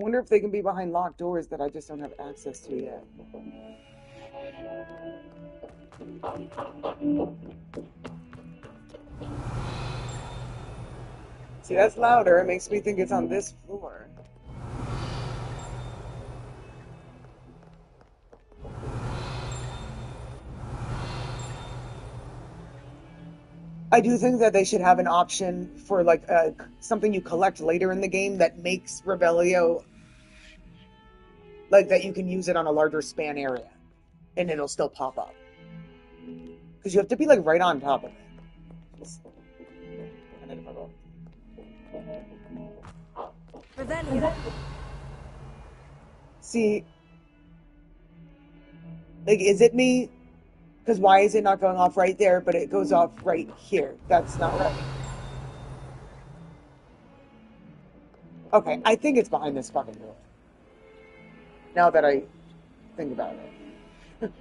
wonder if they can be behind locked doors that I just don't have access to yet. See, that's louder. It makes me think it's on this floor. I do think that they should have an option for like something you collect later in the game that makes Revelio like that you can use it on a larger span area and it'll still pop up. Because you have to be like right on top of it. Just kind of difficult. Revelio. See, like, is it me? Because why is it not going off right there, but it goes off right here? That's not right. Okay, I think it's behind this fucking door. Now that I think about it.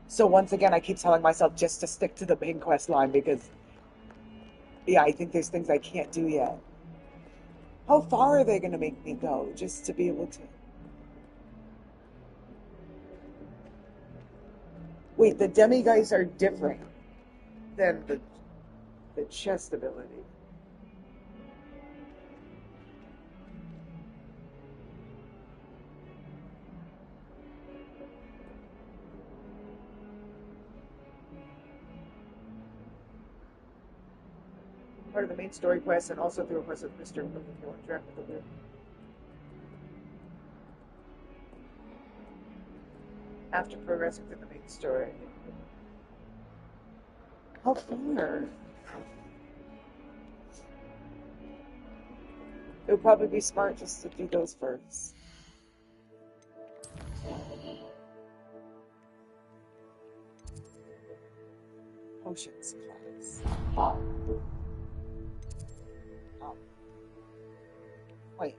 So once again, I keep telling myself just to stick to the main quest line because, yeah, I think there's things I can't do yet. How far are they going to make me go just to be able to? Wait, the demi-guys are different than the chest ability. Part of the main story quest and also through a quest with Mr. Moon, you'll interact with the weird. After progressing through the main story. How far? It would probably be smart just to do those first. Potions class. Oh. Wait.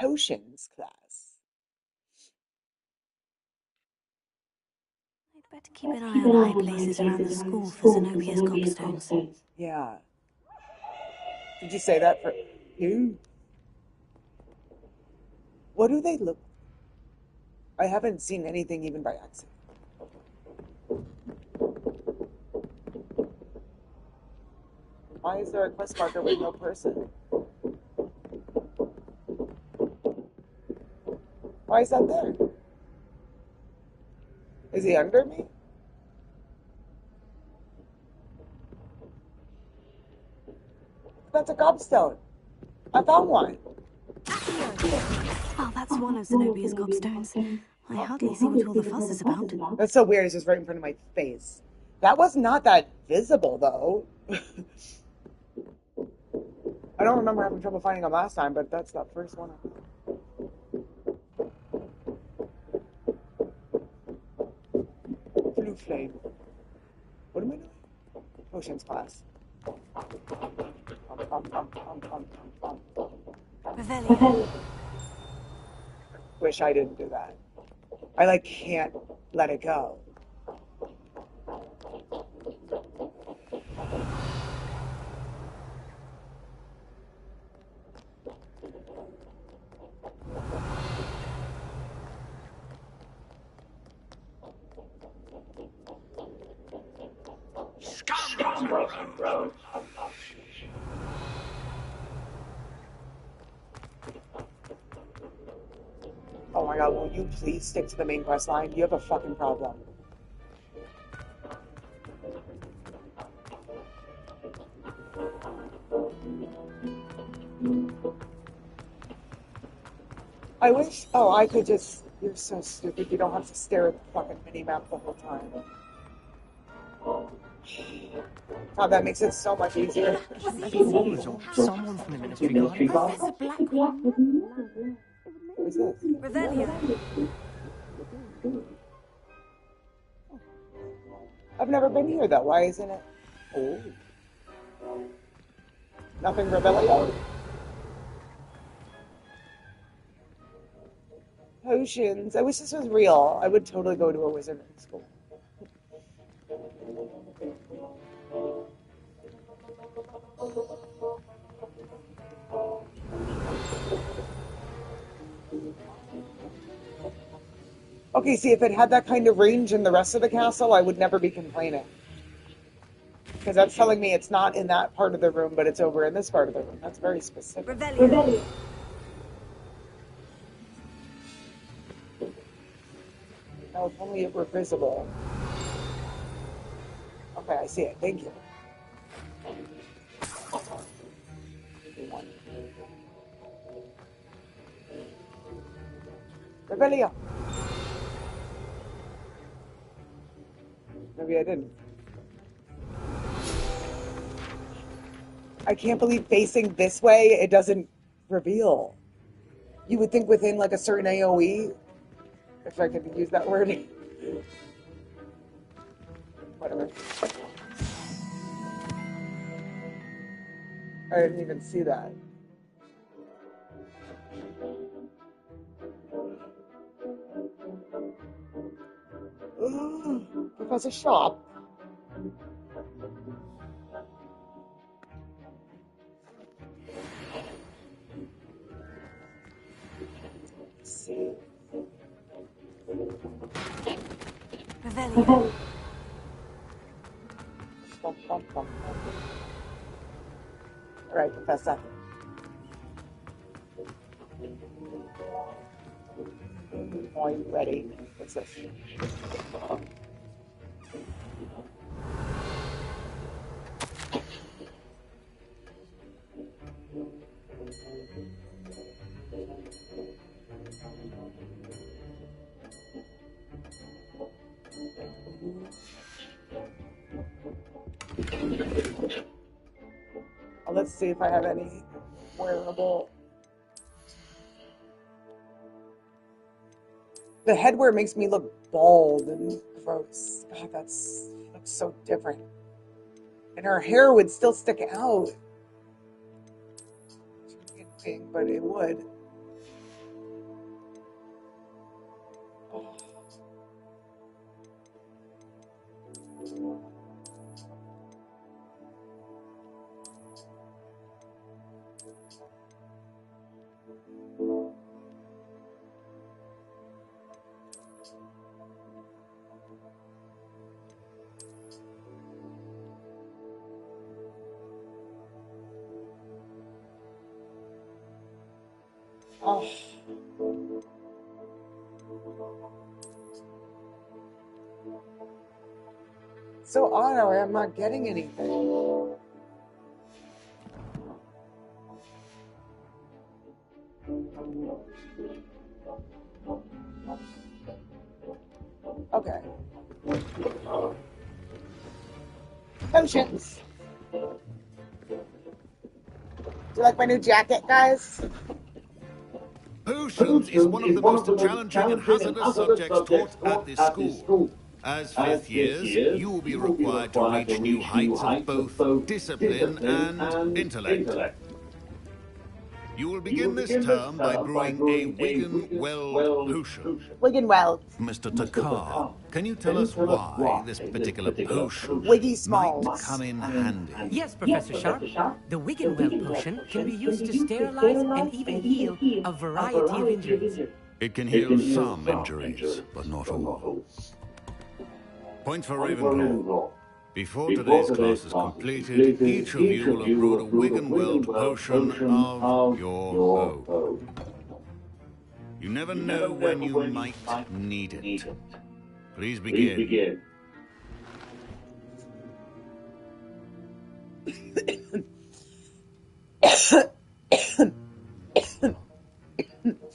Potions class. I'd better keep an eye on high places around the school for Zenobia's gobstones. Yeah. Did you say that for who? What do they look? I haven't seen anything even by accident. Why is there a quest marker with no person? Why is that there? Is he under me? That's a gobstone. I found one. Well, that's one of Zenobia's gobstones. I hardly see what all the fuss is about. That's so weird. It's just right in front of my face. That was not that visible, though. I don't remember having trouble finding them last time, but that's the first one. Blue flame. What am I doing? Potions class. Revelio. Wish I didn't do that. I like can't let it go. Oh my god, will you please stick to the main quest line? You have a fucking problem. I wish, oh, I could just, you're so stupid. You don't have to stare at the fucking mini-map the whole time. Oh, that makes it so much easier. Someone from the Ministry Guard. Professor Blackwood. Who's this? Revelio. I've never been here though. Why isn't it? Oh. Nothing Revelio? Potions. I wish this was real. I would totally go to a wizarding school. Okay, see, if it had that kind of range in the rest of the castle, I would never be complaining. Because that's telling me it's not in that part of the room, but it's over in this part of the room. That's very specific. Revelio. Now, if only it were visible. Okay, I see it. Thank you. Revelio. Maybe I didn't. I can't believe facing this way, it doesn't reveal. You would think within like a certain AoE, if I could use that word. Whatever. I didn't even see that. Ooh, Professor Shop. Let's see. Revelio. Bum, bum, bum, bum. All right, Professor. Are you ready? What's this? Well, let's see if I have any wearable. The headwear makes me look bald and gross. God, that's looks so different. And her hair would still stick out. But it would. Oh. Oh. So odd how I'm not getting anything. Okay. Potions. Do you like my new jacket, guys? Potions is one of the most challenging and hazardous subjects taught at this school. As fifth years, you will be required to reach new heights of both discipline and intellect. You will begin this term by brewing a Wigan-Weld potion. Wiggenweld. Mr. Takar, can you tell us why this particular potion Wiggy might Smalls. come in handy? Yes, Professor Sharp. The Wiggenweld potion can be used to sterilize and even heal a variety of injuries. It can heal some injuries, but not all. Point for Ravenclaw. Before today's class is completed, each of you will have brewed a Wigan-Weld potion of your own. You never know when you might need it. Please begin.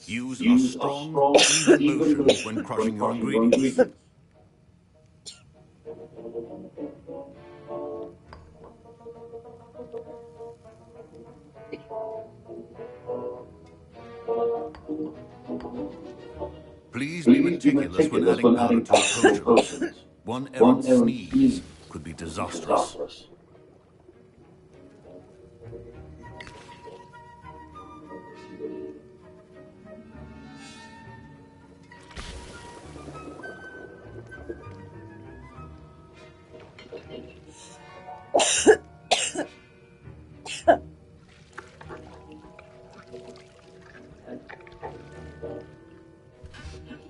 Use a strong, even motion when crushing your ingredients. Please be meticulous when adding powder to your potions. One errant sneeze could be disastrous.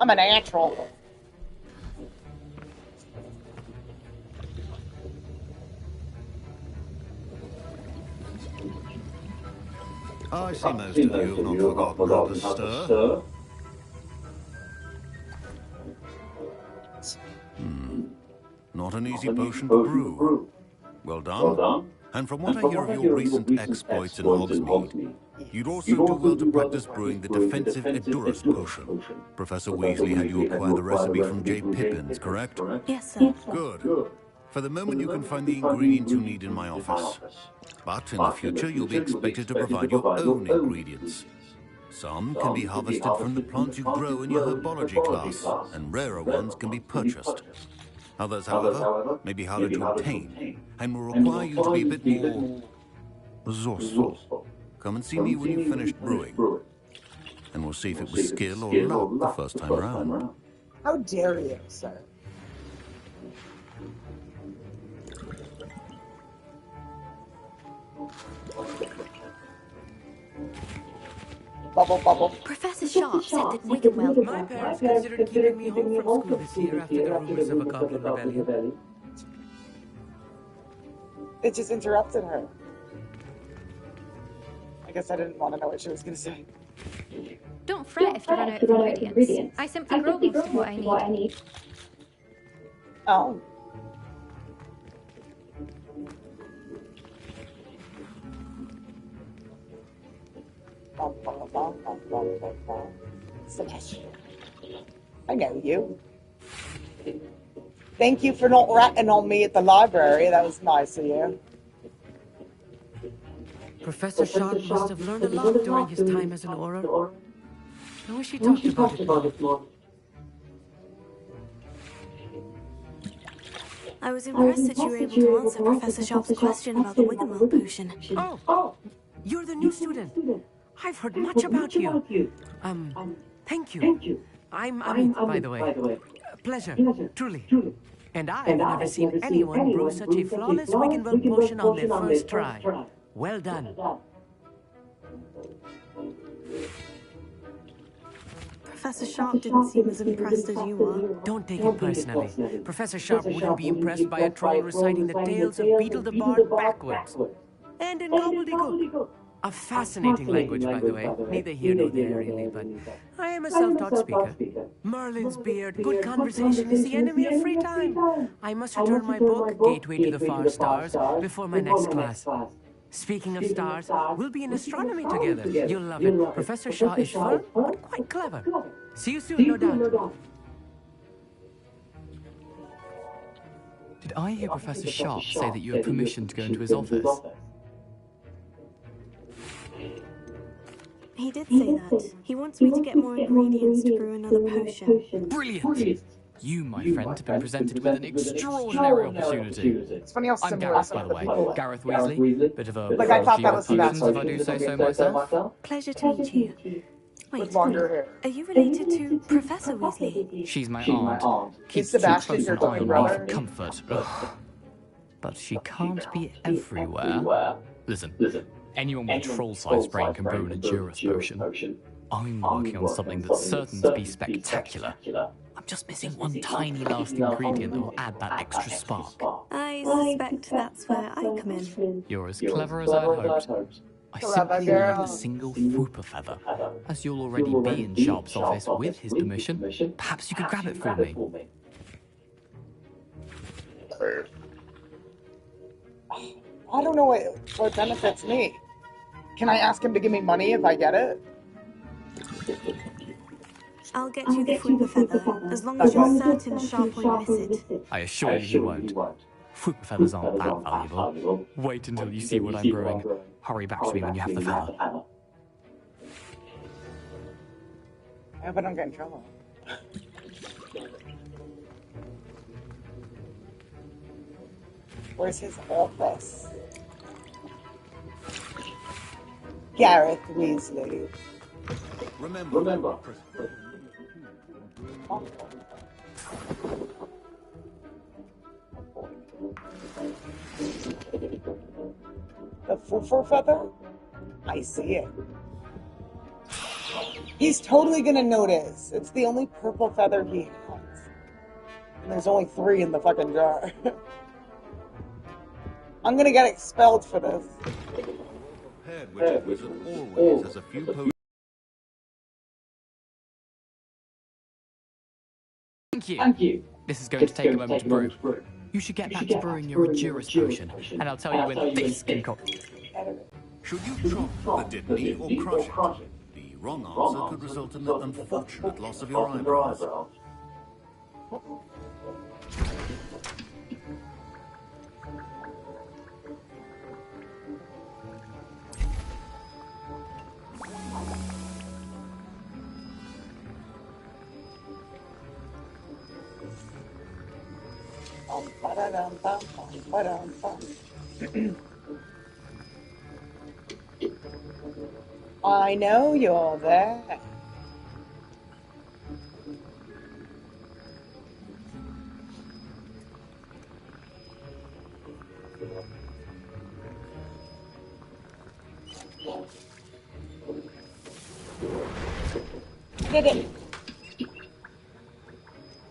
I'm a natural. I see most of you have not forgotten how to stir. Not an easy potion to brew. Well done. And from what I hear of your recent exploits in Hogsmeade, you'd also do well to practice brewing the defensive Edurus potion. Professor Weasley had you acquire the recipe from J. Pippins, correct? Yes, sir. Good. For the moment, you can find the ingredients you need in my office. But in the future, you'll be expected to provide your own ingredients. Some can be harvested from the plants you grow in your herbology class, and rarer ones can be purchased. Others, however, may be harder to obtain, and will require you to be a bit more resourceful. Come and see me when you've finished brewing, and we'll see if it was skill or luck the first time around. How dare you, sir? Bubble, bubble. Professor Sharp said that Wiggenweld... My parents considered keeping me home from school this year after the rumors of a goblin rebellion. It just interrupted her. I guess I didn't want to know what she was going to say. Don't fret if you run out of ingredients. I simply grow most of what I need. Oh. Celeste. I know you. Thank you for not ratting on me at the library. That was nice of you. Professor Sharp must have learned a lot during his time as an Auror. I wish he talked about it more. I was impressed that you were able to answer Professor Sharp's question about the Wiggenweld potion. Oh, you're the new student. I've heard much about you. Thank you. I'm Amit, by the way. Pleasure, truly. And I've never seen anyone brew such a flawless Wiggenweld potion on their first try. Well done. Professor Sharp didn't seem as impressed as you were. Don't take it personally. Professor Sharp wouldn't be impressed by a troll reciting the tales of Beetle the Bard backwards. And in gobbledygook. A fascinating language, by the way. Neither here nor there, really, but I am a self-taught speaker. Merlin's beard, good conversation is the enemy of free time. I must return my book, Gateway to the Far Stars, before my next class. Speaking of stars, we'll be in astronomy together. You'll love it. Professor Shaw is firm, but quite clever. See you soon, no doubt. Did I hear Professor Sharp say that you had permission to go into his office? He did say that. He wants me to get more ingredients to brew another potion. Brilliant! You, my friend, have been presented with an extraordinary opportunity. It's funny how I'm similar Gareth, some by of the the way. people. Gareth Weasley. Bit of a Like, I thought that was fusions, Sebastian. if I do say so myself. Pleasure to meet you. Wait, With longer hair. are you related to Professor Weasley? She's my aunt. Keeps too Sebastian close your an eye twin on me brother? for comfort. Ugh. But she can't be everywhere. Listen, anyone with a troll-sized brain can brew an Edurus potion. I'm working on something that's certain to be spectacular. I'm just missing one tiny last ingredient that will add that extra spark. I suspect that's where I come in. You're as clever as I hoped. I simply need a single Fooper feather. As you'll already be in Sharp's office with his permission, perhaps you could grab it for me. I don't know what benefits me. Can I ask him to give me money if I get it? I'll get you the Fooper feather, as long as you're certain Sharp won't miss it. I assure you he won't. Fooper feathers aren't that valuable. Wait until you see what I'm brewing. Hurry back to me when you have the feather. I hope I don't get in trouble. Where's his office? Gareth Weasley. Remember. The Foofer feather? I see it. He's totally gonna notice. It's the only purple feather he has. And there's only 3 in the fucking jar. I'm gonna get expelled for this. Head witched wizard always has a few potions. Thank you. This is going to take a moment to brew. You should get back to brewing your Endurance potion, and I'll tell you when this can cost. Should you chop the Dittany or crush it? The wrong answer could result in the unfortunate loss of your eyebrows. I know you're there. Did it.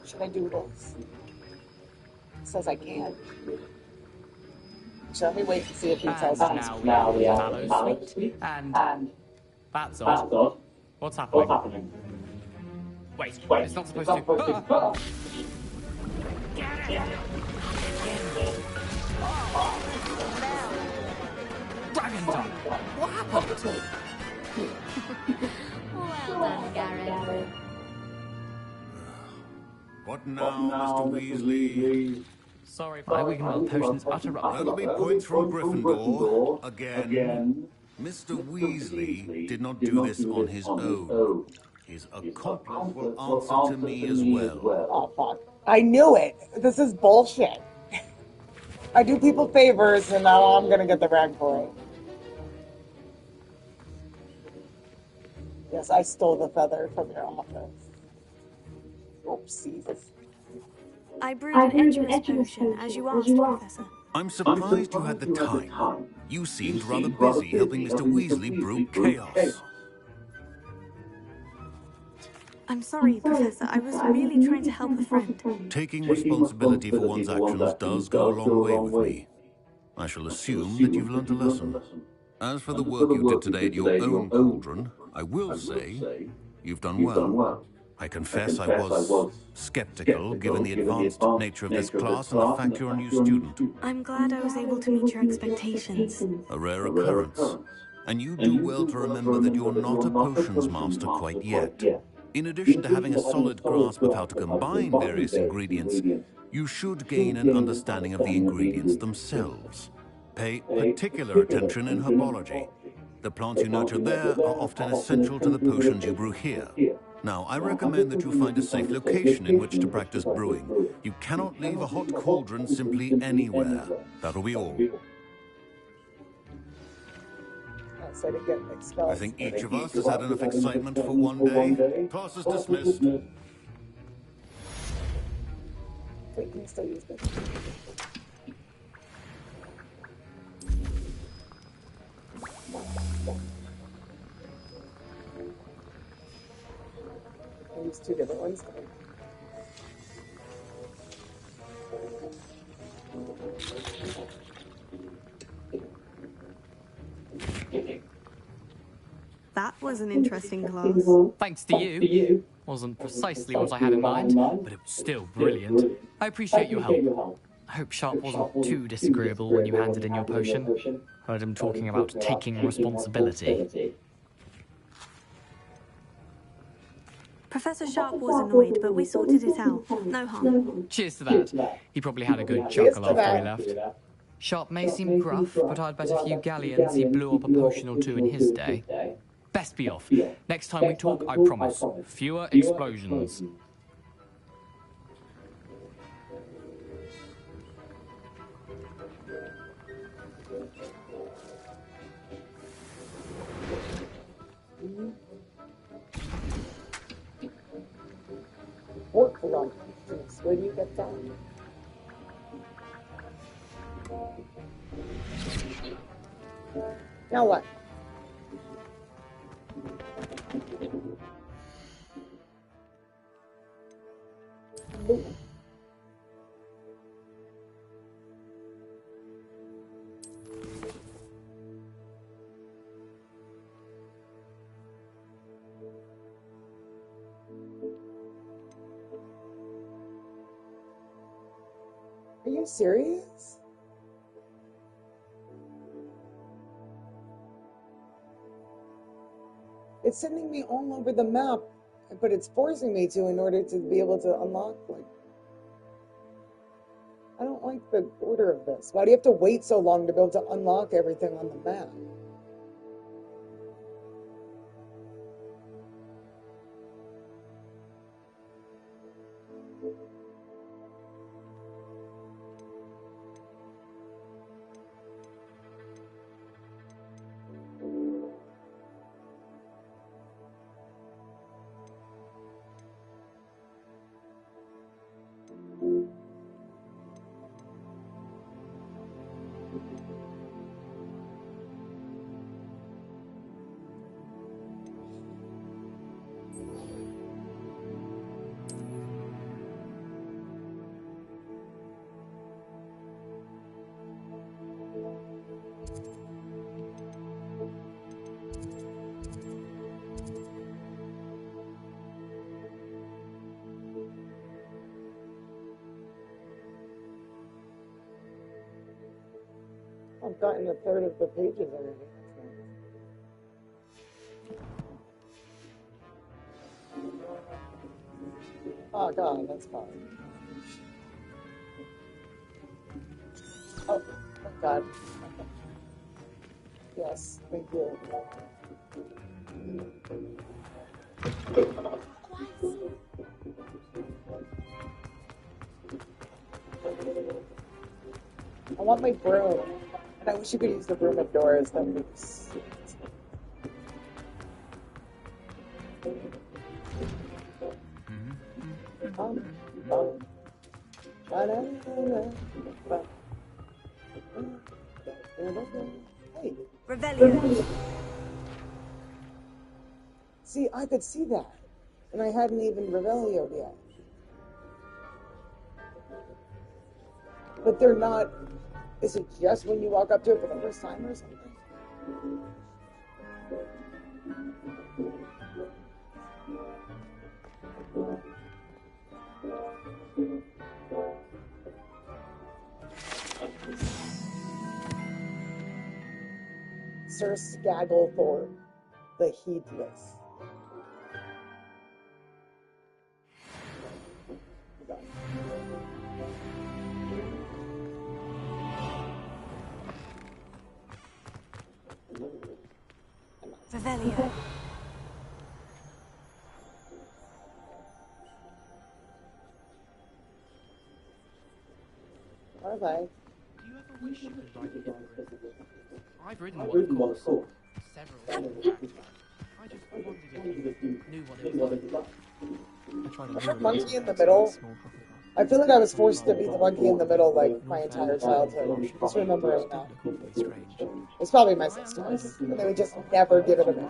Should I do this? It says I can. So let me wait and see if he tells me. Now we have mallow sweet, and that's odd. What's happening? Wait, it's not supposed to. Ah! Dragon tongue! What happened? Well done, Garrett. What now, Mr. Weasley? Sorry if my Wiggenweld potion's utter rubbish. That'll be points from Gryffindor. Again. Mr. Weasley did not do this on his own. His accomplice will answer to me as well. Oh, fuck. I knew it. This is bullshit. I do people favors and now I'm gonna get the rag for it. Yes, I stole the feather from your office. Oopsies. I brewed an Endurance potion, as you asked, Professor. I'm surprised you had the time. You seemed rather busy helping Mr. Weasley brew chaos. I'm sorry, Professor. I was really trying to help a friend. Taking responsibility for one's actions does go a long way with me. I shall assume that you've learnt a lesson. As for the work you did today at your own cauldron, I will say you've done well. I confess I was skeptical, given the advanced nature of this class and the fact you're a new student. I'm glad I was able to meet your expectations. A rare occurrence. And you do well to remember that you're not a potions master quite yet. In addition to having a solid grasp of how to combine various ingredients, you should gain an understanding of the ingredients themselves. Pay particular attention in herbology. The plants you nurture there are often essential to the potions you brew here. Now, I recommend that you find a safe location in which to practice brewing. You cannot leave a hot cauldron simply anywhere. That'll be all. I think each of us has had enough excitement for one day. Class is dismissed. Wait, can you still use this? I use 2 different ones. That was an interesting class. Thanks to you. Wasn't precisely what I had in mind, but it was still brilliant. I appreciate your help. I hope Sharp wasn't too disagreeable when you handed in your potion. Heard him talking about taking responsibility. Professor Sharp was annoyed, but we sorted it out. No harm. Cheers to that. He probably had a good chuckle after he left. Sharp may seem gruff, but I'd bet a few galleons he blew up a potion or 2 in his day. Best be off. Next time we talk, I promise, fewer explosions. Work for where do you get that? Now what? Are you serious? It's sending me all over the map, but it's forcing me to in order to be able to unlock, like, I don't like the order of this. Why do you have to wait so long to be able to unlock everything on the map? I've gotten a third of the pages already. Oh god, that's fine. Oh, thank god. Yes, thank you. I want my broom. And I wish you could use the broom indoors. That would be sweet. Hey. Revelio. See, I could see that. And I hadn't even Revelio'd yet. But they're not... Is it just when you walk up to it for the first time or something? Sir Skagglethorpe, the Heedless. Revelio. Are they? Do you ever wish you could ride the Everest? I've ridden one, of course. Several. I just wondered if you knew what it was like. I tried a The little monkey bit in the of middle. small Hufflepuff. I feel like I was forced to be the monkey in the middle like my entire childhood. Just remembering that. Look awfully strange. It's probably my sisters. And they would just never give it to me.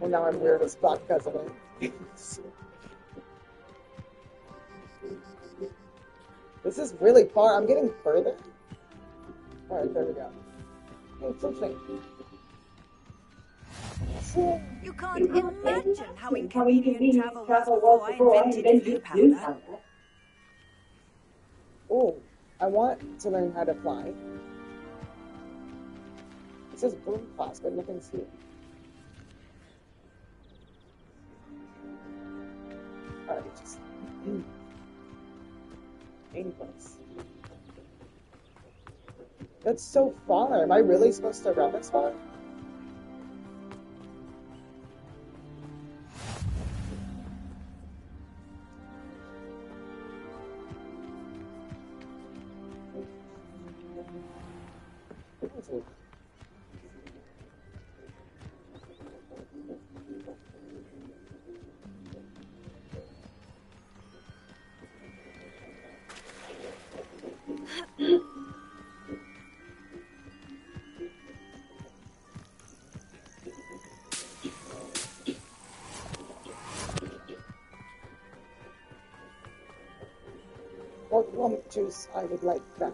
And now I'm weird as fuck because of it. This is really far. I'm getting further. Alright, there we go. Hey, something. You can't imagine how inconvenient travel was before I invented blue powder. Oh, I want to learn how to fly. It says broom class, but nothing's here. Alright, just any place. That's so far. Am I really supposed to run this far? Or rum juice, I would like that.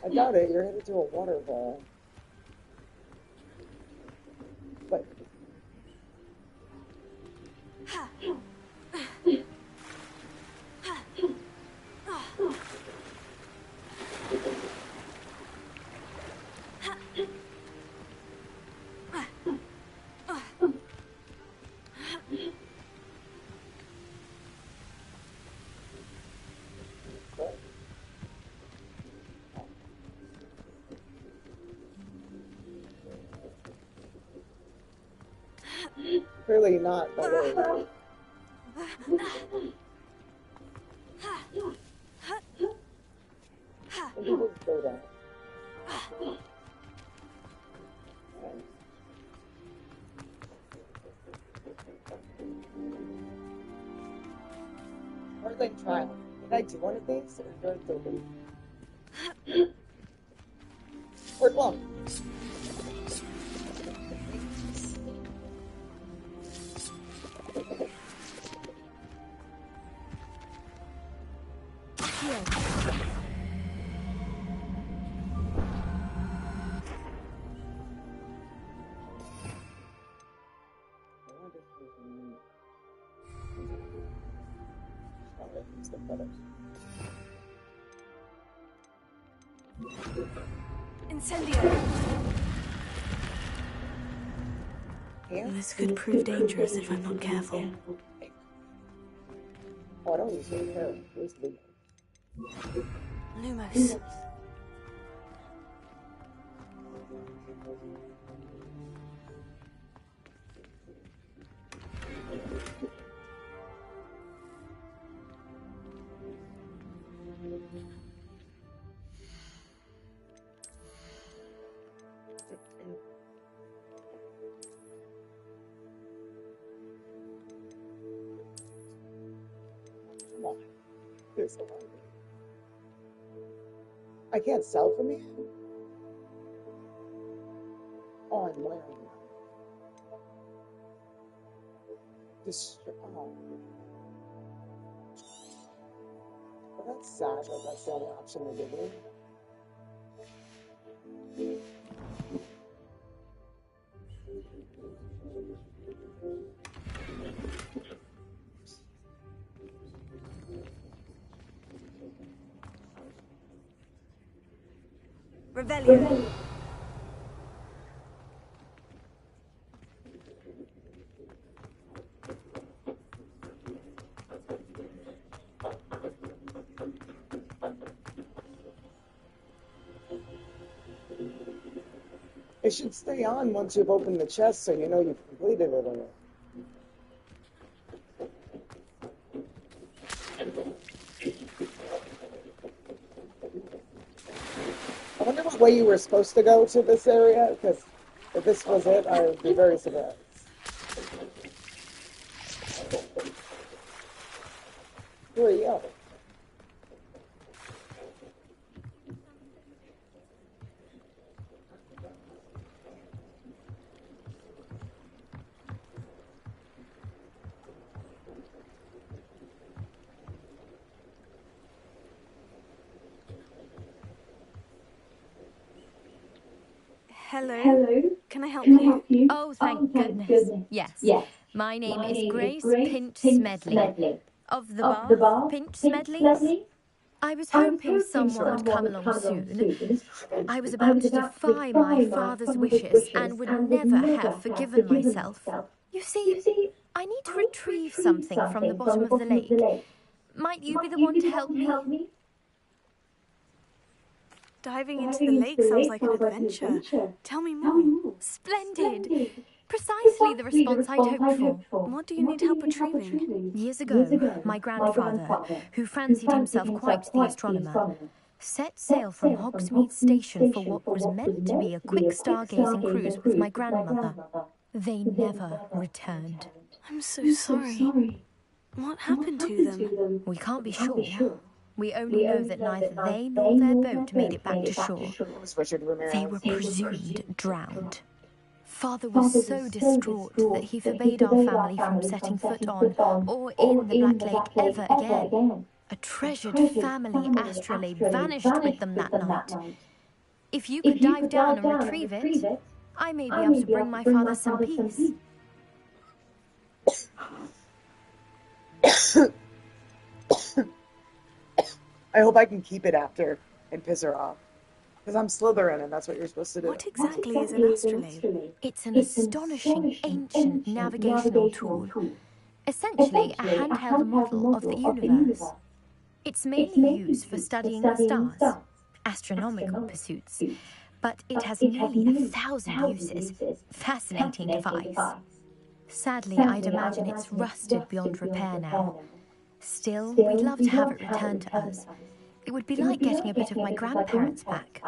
I doubt it. You're headed to a waterfall. But clearly not, but wait. Maybe we'll go down. Hardline trial. Did I do one of these? Or did I do Word long. Incendio! This could prove dangerous if I'm not careful. Oh, I don't use my hair. Where's the Lumos. Come on. Here's the one. I can't sell from here? Oh, I'm wearing them. Just, oh. Well, that's sad that that's the only option they give me. Rebellion. It should stay on once you've opened the chest so you know you've completed it or not. I wonder what way you were supposed to go to this area, because if this was it, I would be very surprised. Where are you going? Hello. Can I help you? Oh, thank goodness. Yes. My name is Grace Pinch Smedley. Of the Bath Pinch Smedleys. I was hoping someone would come along soon. I was about to defy my father's wishes and would never have forgiven myself. You see, I need to retrieve something from the bottom of the lake. Might you be the one to help me? Diving into the lake sounds like an adventure. Tell me more. Splendid! Precisely the response I'd hoped for. What do you need help retrieving? Years ago, my grandfather, who fancied himself quite the astronomer, Set sail from Hogsmeade Station for what was meant to be a quick stargazing cruise with my grandmother. They never returned. I'm so sorry. What happened to them? We can't be sure. We only know that neither they nor their boat made it back to shore. It was Richard Ramirez. They were presumed drowned. Father was so distraught that he forbade our family from setting foot on or in the Black Lake ever again. A treasured family astrolabe vanished with them that night. If you could dive down and retrieve it, I may be able to bring my father some peace. I hope I can keep it after and piss her off. Because I'm Slytherin and that's what you're supposed to do. What exactly is an astrolabe? It's an astonishing ancient navigational tool. Essentially, a handheld model of the universe. It's mainly used for studying the stars, astronomical pursuits, but it has nearly 1,000 uses. Fascinating device. Sadly, I'd imagine it's rusted beyond repair now. Still, we'd love to have it returned to us. It would be like getting a bit of my grandparents back.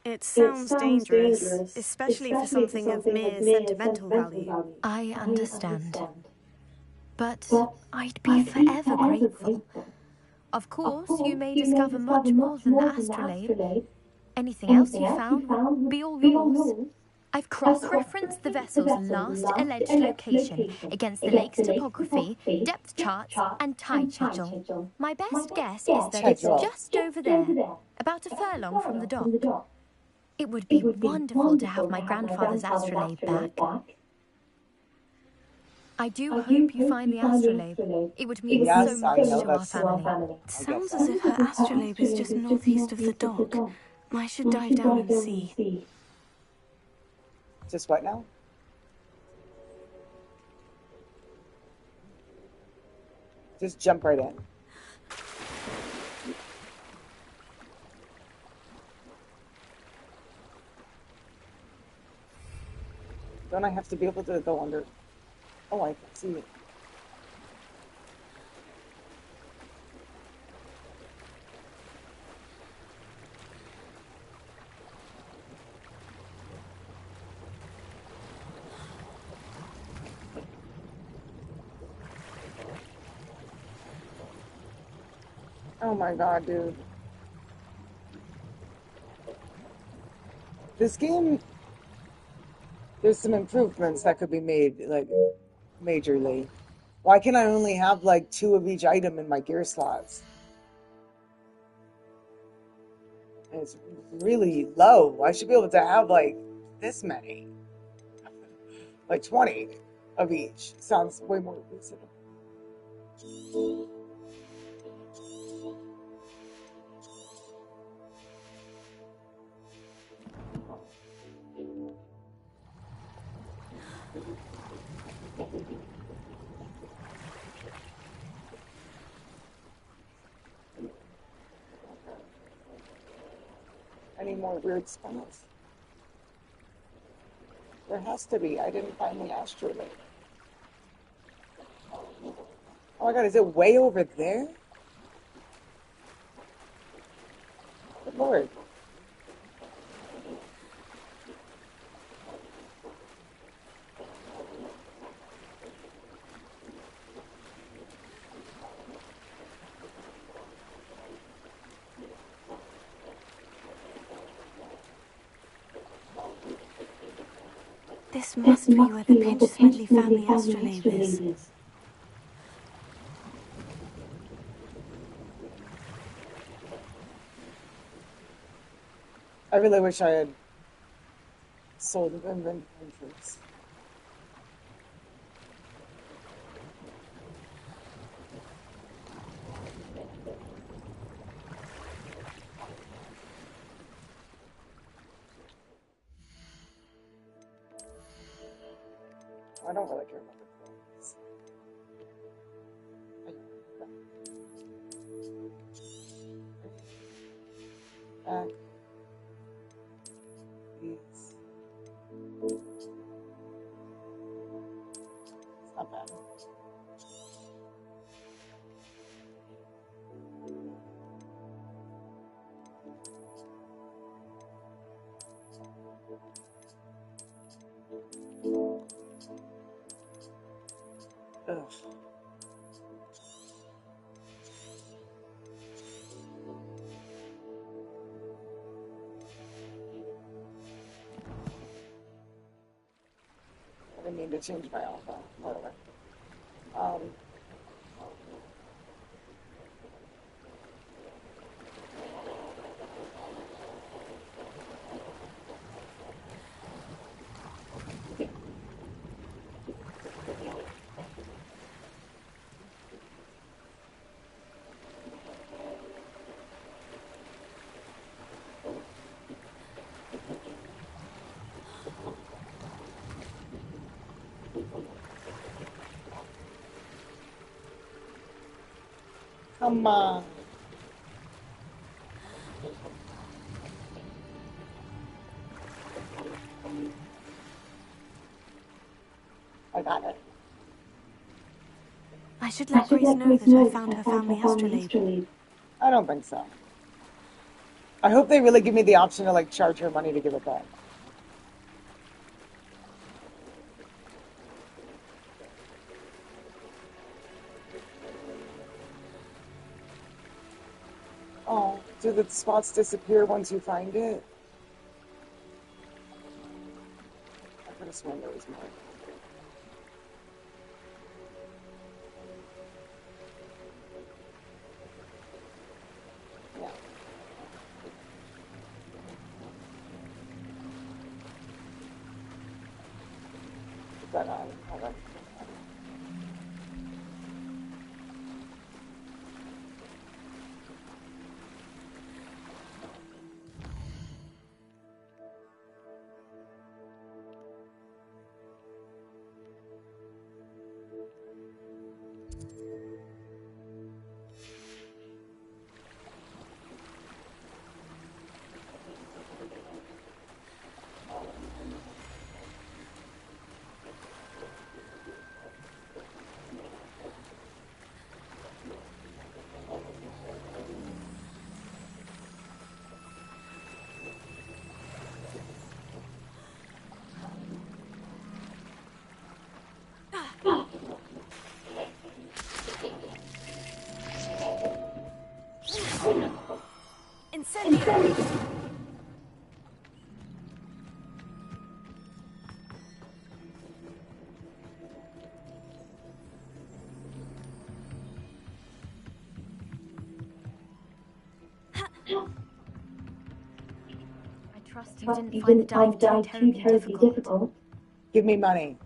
It sounds dangerous, especially for something of mere sentimental value. I understand. But I'd be forever grateful. Of course, you may discover much more than the astrolabe. Anything else you found would be all yours. I've cross-referenced the vessel's last alleged location against the lake's topography, depth charts, and tide schedule. My best guess is that it's just over there, about a furlong from the dock. It would be wonderful to have my grandfather's astrolabe back. I do hope you find the astrolabe. It would mean so much to our family. It sounds as if her astrolabe is just northeast of the dock. I should dive down and see. Just what now? Just jump right in. Don't I have to be able to go under? Oh, I can see it. Oh my god, dude. This game, there's some improvements that could be made, like, majorly. Why can I only have, like, 2 of each item in my gear slots? And it's really low. I should be able to have, like, this many. Like 20 of each. Sounds way more reasonable. Any more weird spots? There has to be. I didn't find the astrolabe. Oh my god, is it way over there? Good lord. This must be where the Pinch-Smedley family astrolabe is. I really wish I had sold inventories. I don't really care about the clothes. Back. These. It's not bad. Ugh. I didn't mean to change my alpha. Whatever. Um, Come on. I got it. I should let Grace know that I found her family astrolabe. I don't think so. I hope they really give me the option to like charge her money to give it back. Oh, do the spots disappear once you find it? I could have sworn there was more. Yeah. Put that on. Hold on. Incendiary! I trust you didn't find the dive too terribly difficult. Give me money.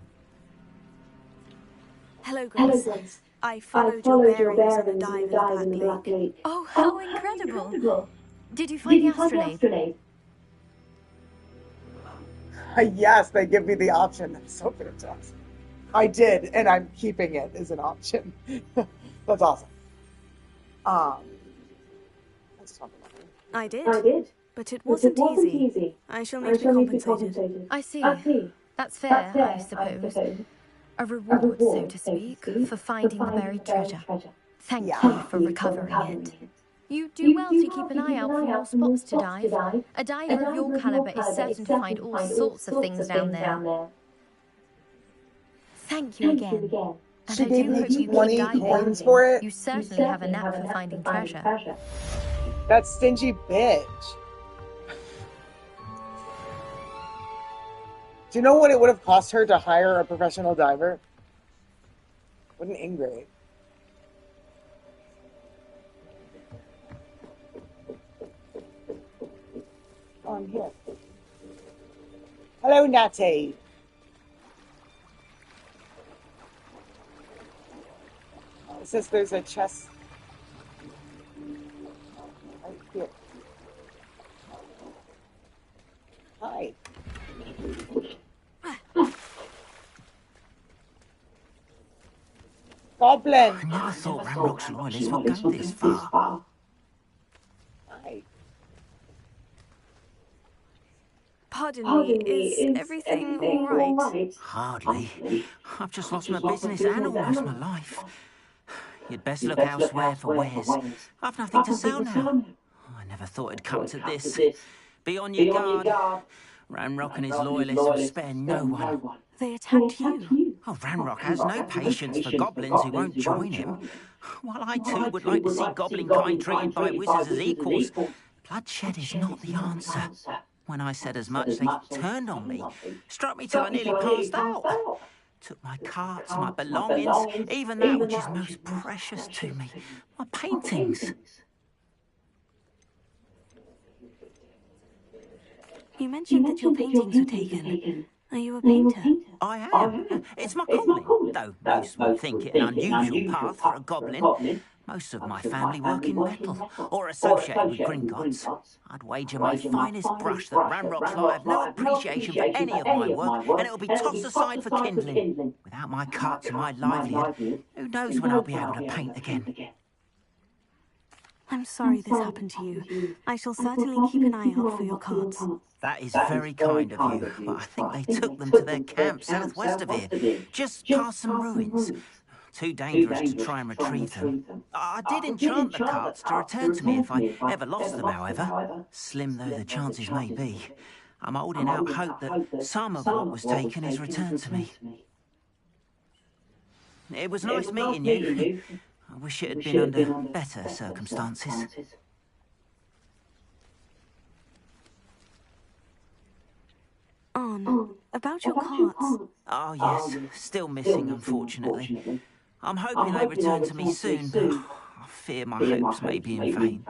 Hello, Grace. I followed your bearings on a dive in the Black Lake. Oh, how incredible! Did you find the astrolabe? Yes, they give me the option. That's so fantastic. I did, and I'm keeping it as an option. That's awesome. Let's talk about it. I did, but it wasn't easy. I shall need to be compensated. I see. That's fair, I suppose. A reward, so to speak, for finding the buried treasure. Thank you for recovering it. You do well to keep an eye out for more spots to dive. A diver of your caliber is certain to find all sorts of things down there. Thank you again. And She I gave do me hope you keep 20 diving. coins for it. You certainly have a knack for finding treasure. That stingy bitch. Do you know what it would have cost her to hire a professional diver? What an ingrate. Oh, I'm here. Hello, Natty. It says there's a chest right here. Hi. Goblin. I never thought Ramrock's loyalists would go this far. Hi. Pardon me, is everything all right? Hardly. I've just lost my business and almost my life. You'd best look elsewhere for wares. I've nothing to sell now. I never thought it'd come to this. Be on your guard. Ranrock and his loyalists will spare no one. They attacked you. Oh, Ranrock has no patience for goblins who won't join him. While I too would like to see goblin kind treated by wizards as equals, bloodshed is not the answer. When I said as much, they turned on me, struck me till I nearly passed out. Took my carts, my belongings, even that which is most precious to me, my paintings. You mentioned that your paintings were taken. Are you a painter? I am. It's my calling, though most would think it an unusual path for a goblin. Most of my family work in metal, or associated with Gringotts. I'd wager my finest brush that Ranrock's lie have no appreciation for any of my work, and it'll be tossed aside for kindling. Without my carts and my livelihood, who knows when I'll be able to paint again? I'm sorry this happened to you. I shall certainly keep an eye out for your cards. That is very kind of you, but I think they took them to their camp southwest of here, just past some ruins. Too dangerous to try and retrieve them. I did enchant the carts to return to me if I ever lost them, however. Slim though the chances may be, I'm holding out hope that some of what was taken is returned to me. It was nice meeting you. I wish it had been under better circumstances. On, about your cards. Oh yes, still missing, unfortunately. I'm hoping they return to me soon, but I fear my hopes may be in vain.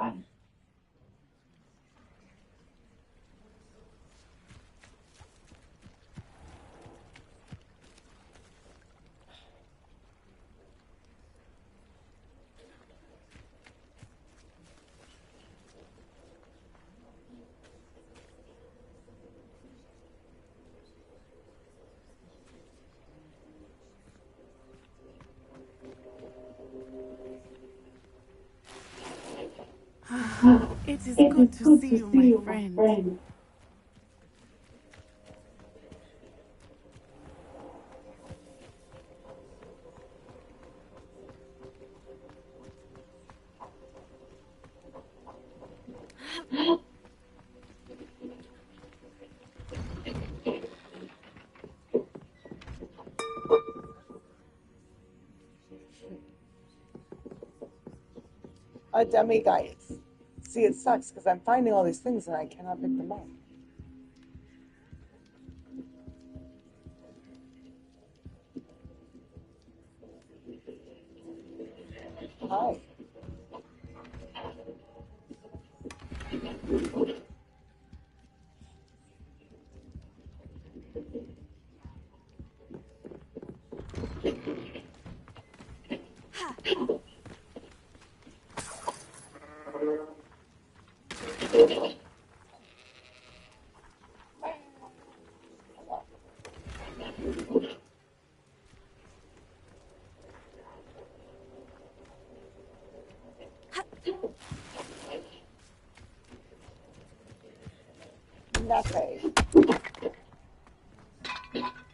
It is good to see you, my friend. Dummy guys. See, it sucks because I'm finding all these things and I cannot pick them up. Hi. Nothing.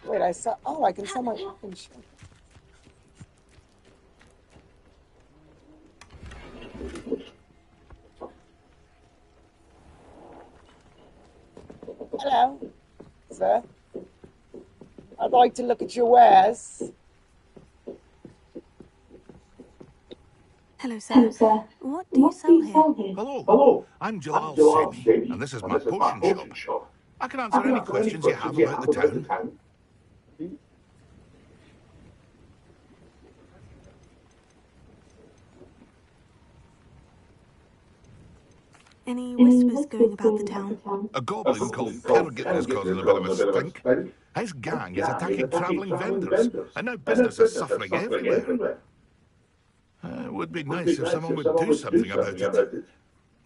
Wait, I saw. Oh, I can sell my fucking shit. Hello, sir. I'd like to look at your wares. Hello, sir. What do you sell here? Hello, I'm Jalal Semi, and this is my potion shop. I can answer any questions you have about the town. Any whispers going about the town? A goblin called Kerrigan is causing a bit of a stink. His gang is attacking travelling vendors, and now business is suffering everywhere. It would be nice if someone would do something about it.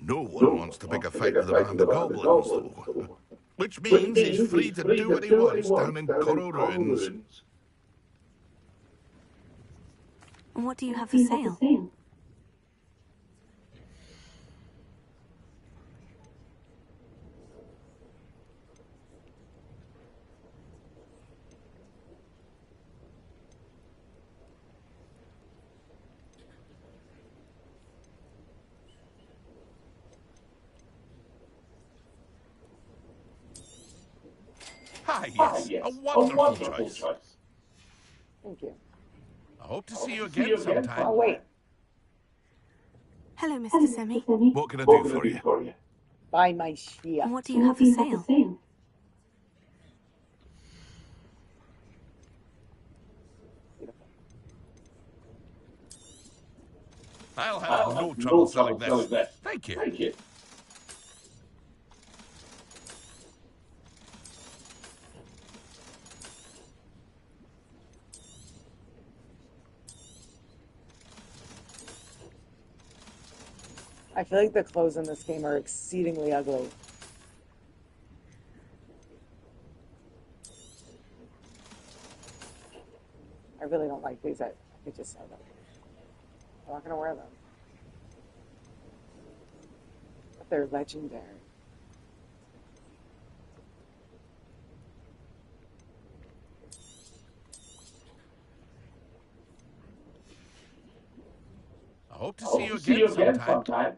No one wants to pick a fight with a band of goblins, though. Which means he's free to do what he wants down in Coral Ruins. And what do you have for sale? Ah, yes, a wonderful choice. Thank you. I hope to see you again sometime. Oh, wait. Hello, Mr. Semi. What can I do for you? Buy my shit. What do you have for sale? I'll have no trouble selling this. Thank you. I feel like the clothes in this game are exceedingly ugly. I really don't like these. I could just sell them. I'm not going to wear them. But they're legendary. I hope to see you again sometime.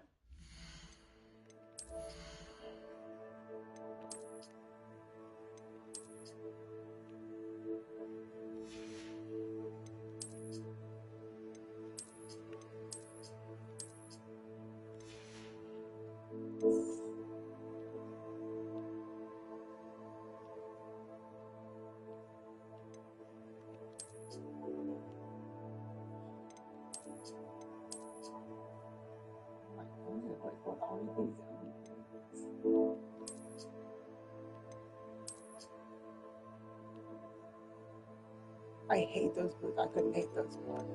I hate those boots. I couldn't hate those more.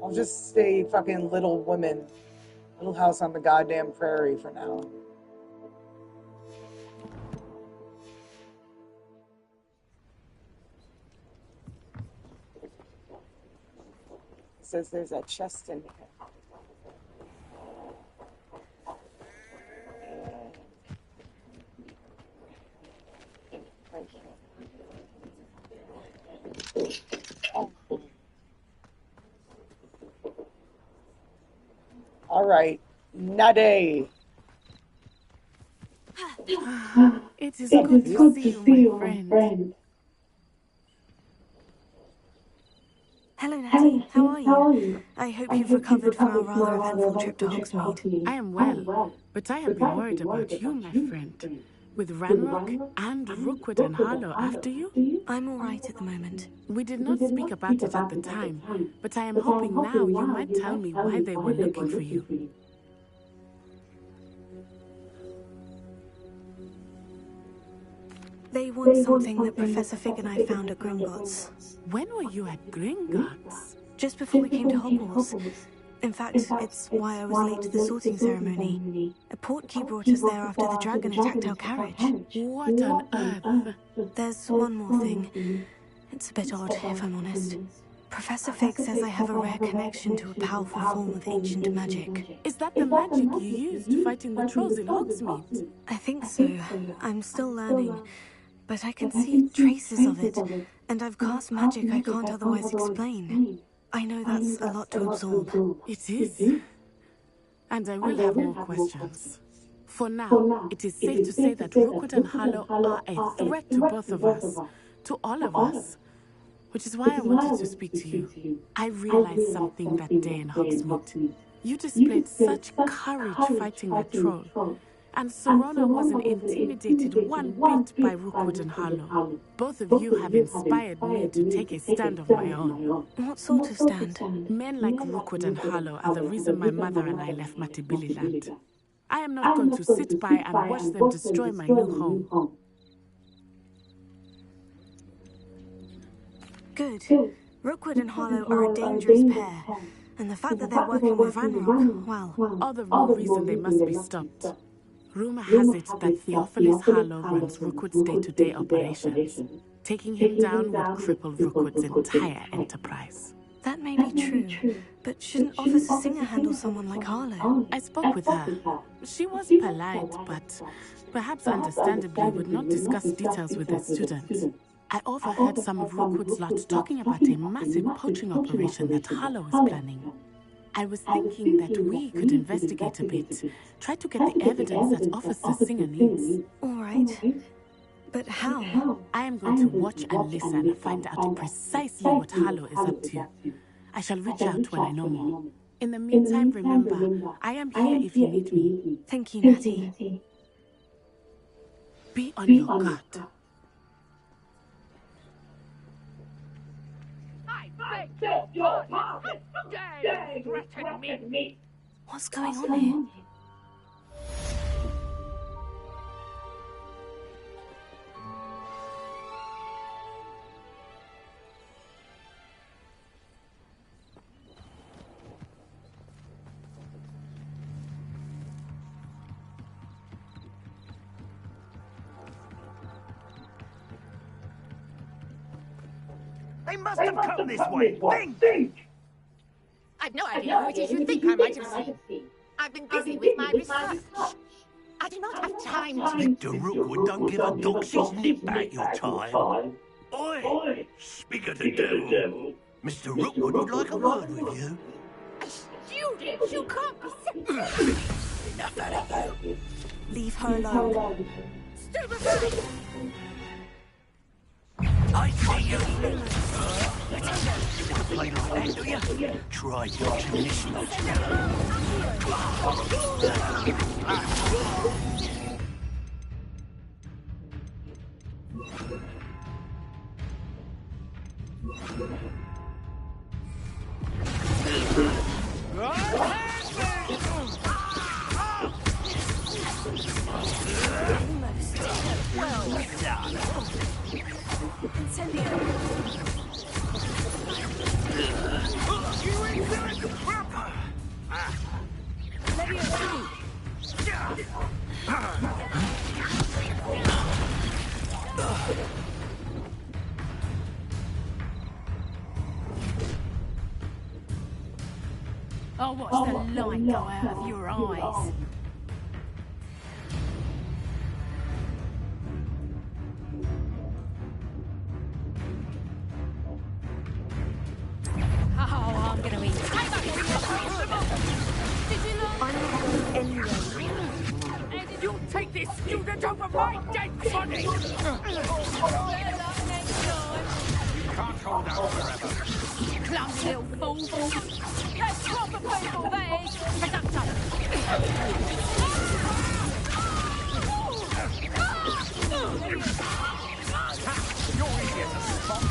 I'll just stay fucking Little Women. Little House on the goddamn prairie for now. It says there's a chest in here. Right here. Oh. All right, Nade. It is good to see you, my friend. Hello, Natty. How are you? I hope you've recovered from our rather eventful trip to Hogsmeade. I am well, but I have been worried about you, my friend. With Ranrock and Rookwood and Harlow after you? I'm all right at the moment. We did not speak about it at the time, but I am hoping now you might tell me why they were looking for you. They want something that Professor Fig and I found at Gringotts. When were you at Gringotts? Just before we came to Hogwarts. In fact, it's why I was late to the sorting ceremony. A portkey brought us there after the dragon attacked our carriage. What on earth? There's one more thing. It's a bit odd, if I'm honest. Professor Fig says I have a rare connection to a powerful form of ancient magic. Is that the magic you used fighting the trolls in Hogsmeade? I think so. I'm still learning. But I can see traces of it, and I've cast magic I can't otherwise explain. I know that's a lot to absorb. It is. And I will have more questions. For now, it is safe to say that Rookwood and Harlow are a threat to both of us, to all of us. Which is why I wanted to speak to you. I realized something that day in Hogsmeade. You displayed such courage fighting that troll. And Serona wasn't intimidated one bit by Rookwood and Harlow. Both of you have inspired me to take a stand of my own. What sort of stand? Men like Rookwood and Harlow are the reason my mother and I left Matibili. I am not going to sit by and watch them destroy my new home. Good. Rookwood and Harlow are a dangerous pair. And the fact that they're working with Ranrock, well... all the more reason they must be stopped. Rumor has it that Theophilus Harlow runs Rookwood's day-to-day operations. Taking him down would cripple Rookwood's entire enterprise. That may be true, but shouldn't Officer Singer handle someone like Harlow? I spoke with her. She was polite, but perhaps understandably would not discuss details with a student. I overheard some of Rookwood's lot talking about a massive poaching operation that Harlow is planning. I was thinking that we could investigate a bit. Try to get the evidence that Officer Singer needs. All right. But how? I am going to watch and listen, find out precisely what Harlow is up to. I shall reach out when I know more. In the meantime, remember, I am here if you need me. Thank you, Natty. Be on your guard. I beg your pardon. Dare you threaten me? What's going on here? They must have come this way. Think! I've no idea who it is you think I might have seen. I've been busy with my research. I do not have time to... Mr. Rookwood don't give a dog's nip back your time. Oi! Speak of the devil. Mr. Rookwood would like a word with you. Students, you can't be... Enough out of you. Leave her alone. Step aside! I see you. You want to play like that, do you? Try dodging this lot. Well done. Incendio. Oh, watch the light go out of your eyes. Oh, I'm gonna eat. Did you learn? I'm not going anywhere. You'll take this student over my dead body! You can't hold out forever. Clumsy little fool. That's proper people, that is. Productive. You're easier to spot.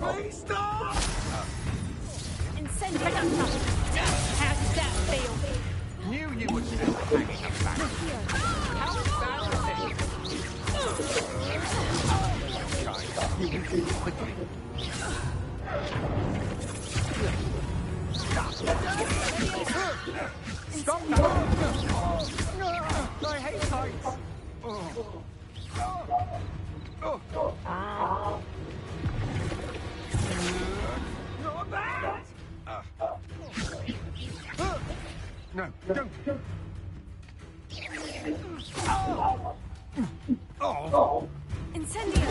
Please stop! Incendio. How does that feel? Knew you would still hanging about. How embarrassing! You will do quickly. Stop that! I hate heights! Not that! No, don't! Oh! Incendio.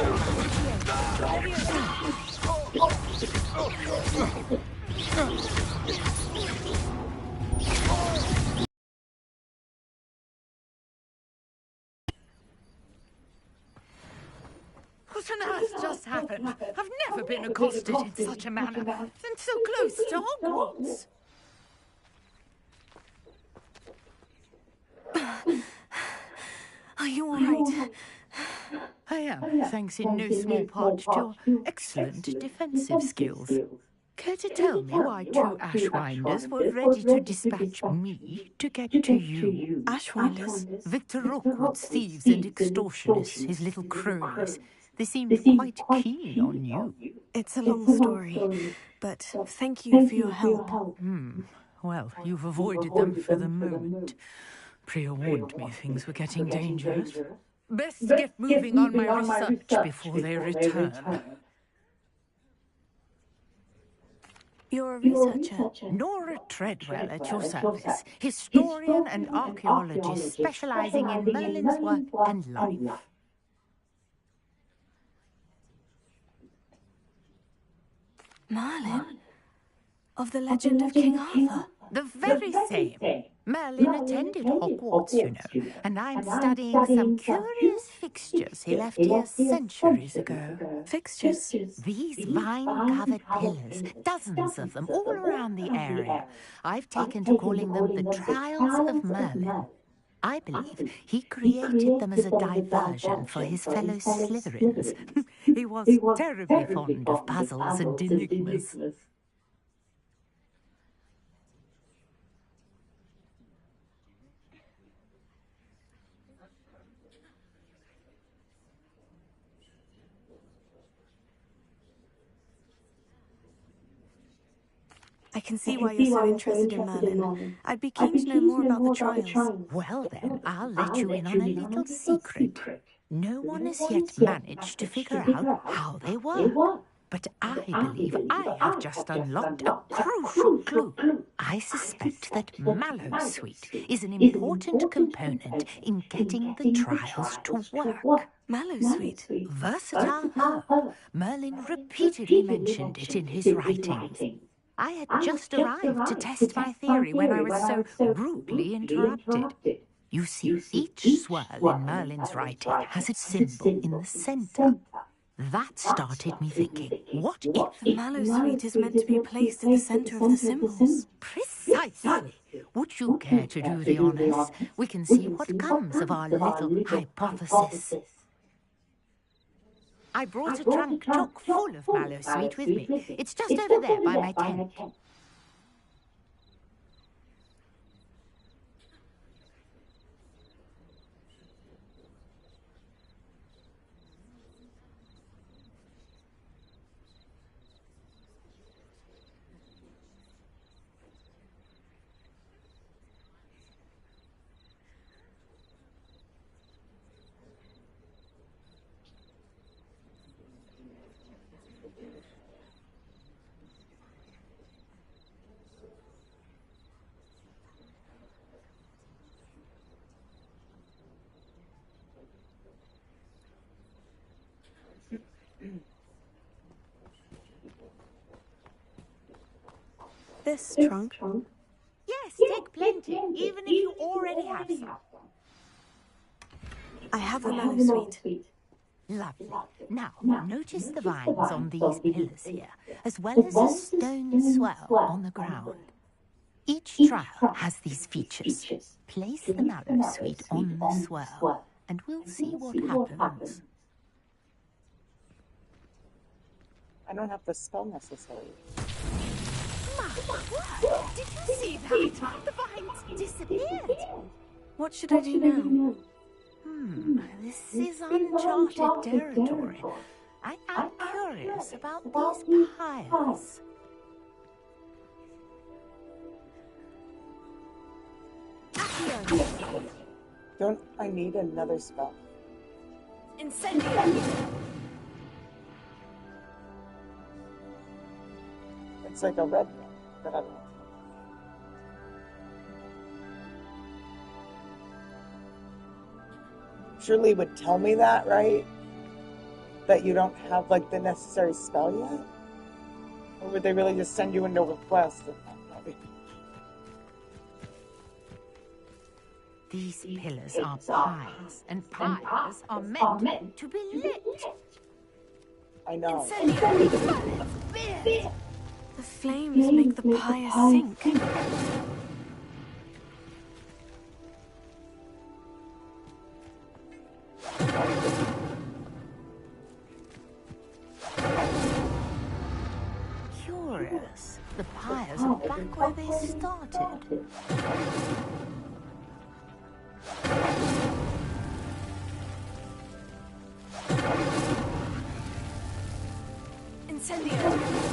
What on earth just happened? I've never been accosted in such a manner, and so close to Hogwarts. Are you all right? I am, thanks in no small part to your excellent defensive skills. Care to tell me why two Ashwinders were ready to dispatch me to get to you? Ashwinders? Victor Rookwood's thieves and extortionists, his little cronies. They seemed quite keen on you. It's a long story, but thank you for your help. Well, you've avoided them for the moment. Priya warned me things were getting dangerous. Best get moving on my research before they return. You're a researcher? Nora Treadwell at your service, historian and archaeologist specializing in Merlin's work and life. Merlin? Of the legend of King Arthur. The very same. Merlin attended Hogwarts, you know, and I'm studying some curious fixtures he left here centuries ago. Fixtures? These vine-covered pillars, dozens of them all around the area. I've taken to calling them the Trials of Merlin. I believe he created them as a diversion for his fellow Slytherins. He was terribly fond of puzzles and enigmas. I can see why you're so interested in Merlin. I'd be keen to know more about the trials. Well then, I'll let you in on a little secret. No one has yet managed to figure out how they work. But I believe I have just unlocked a crucial clue. I suspect that Mallowsweet is an important component in getting the trials to work. Mallowsweet? Versatile herb. Merlin repeatedly mentioned it in his writings. I had just arrived to test my theory when I was so rudely interrupted. You see, each swirl in Merlin's writing has a symbol in the centre. That started me thinking, what if The Mallowsweet is meant to be placed at the centre of the symbols? Precisely. Would you care to do the honours? We can see what comes of our little hypothesis. I brought a trunk chock full of Mallowsweet with me. It's just over there by my tent. This trunk? Yes, take plenty, even if you already have some. I have the Mallowsweet. Lovely. Now, notice the vines on these pillars here, as well as a stone swell on the ground. Each trial has these features. Place the Mallowsweet on the swell, and we'll see what happens. I don't have the spell necessary. Did you see that? The vines disappeared. What should I do now? This is uncharted territory. I am curious about these piles. Don't I need another spell? Incendio. It's like a red one, but I don't know. Surely would tell me that, right? That you don't have like the necessary spell yet? Or would they really just send you into a quest? These pillars are piles, and piles are meant to be lit. I know. The flames make the pyre sink. Curious. The pyres are back where they started. Incendio.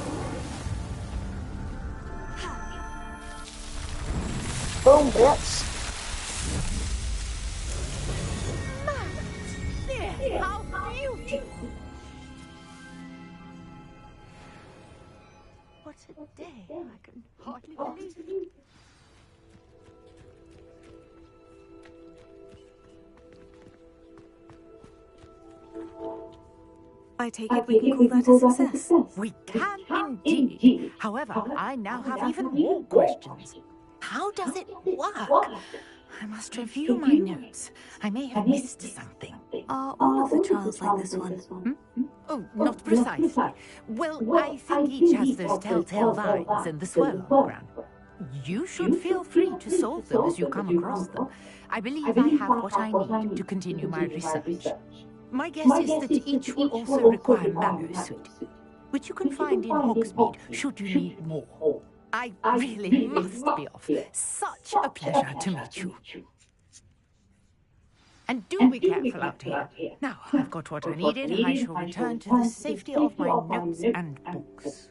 Boom, bitch! There, how beautiful! What a day! I can hardly believe it. I take it we can call that a success. We can indeed. However, I now have even more questions. How does it work? I must review my notes. I may have missed something. Are all of the trials like this one? Oh, not precisely. Well, I think each has those telltale vines and the swirl on the ground. You should feel free to solve them as you come across them. I believe I have what I need to continue my research. My guess is that each will also require mallow sweet, which you can find in Hogsmeade should you need more. I really must be off. Such a pleasure to meet you. And do be careful out here. Now, I've got what I needed. I shall return to the safety of my notes and books.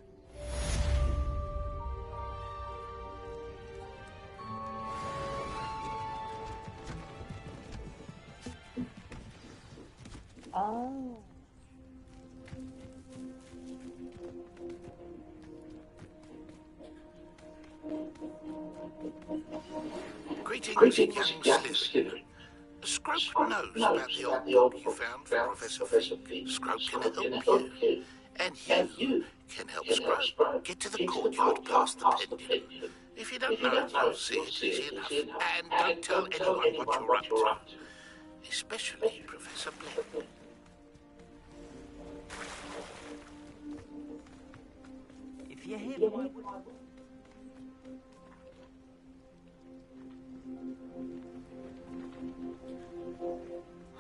Oh. Greetings, young Slytherin. Scrope knows about the old book you found for Professor Fink. Scrope can help you. And you can help Scrope get to the courtyard past the pendulum. If you don't know it, you'll see it easy enough. And don't tell anyone what you're up to. Especially Professor Black. If you hear them,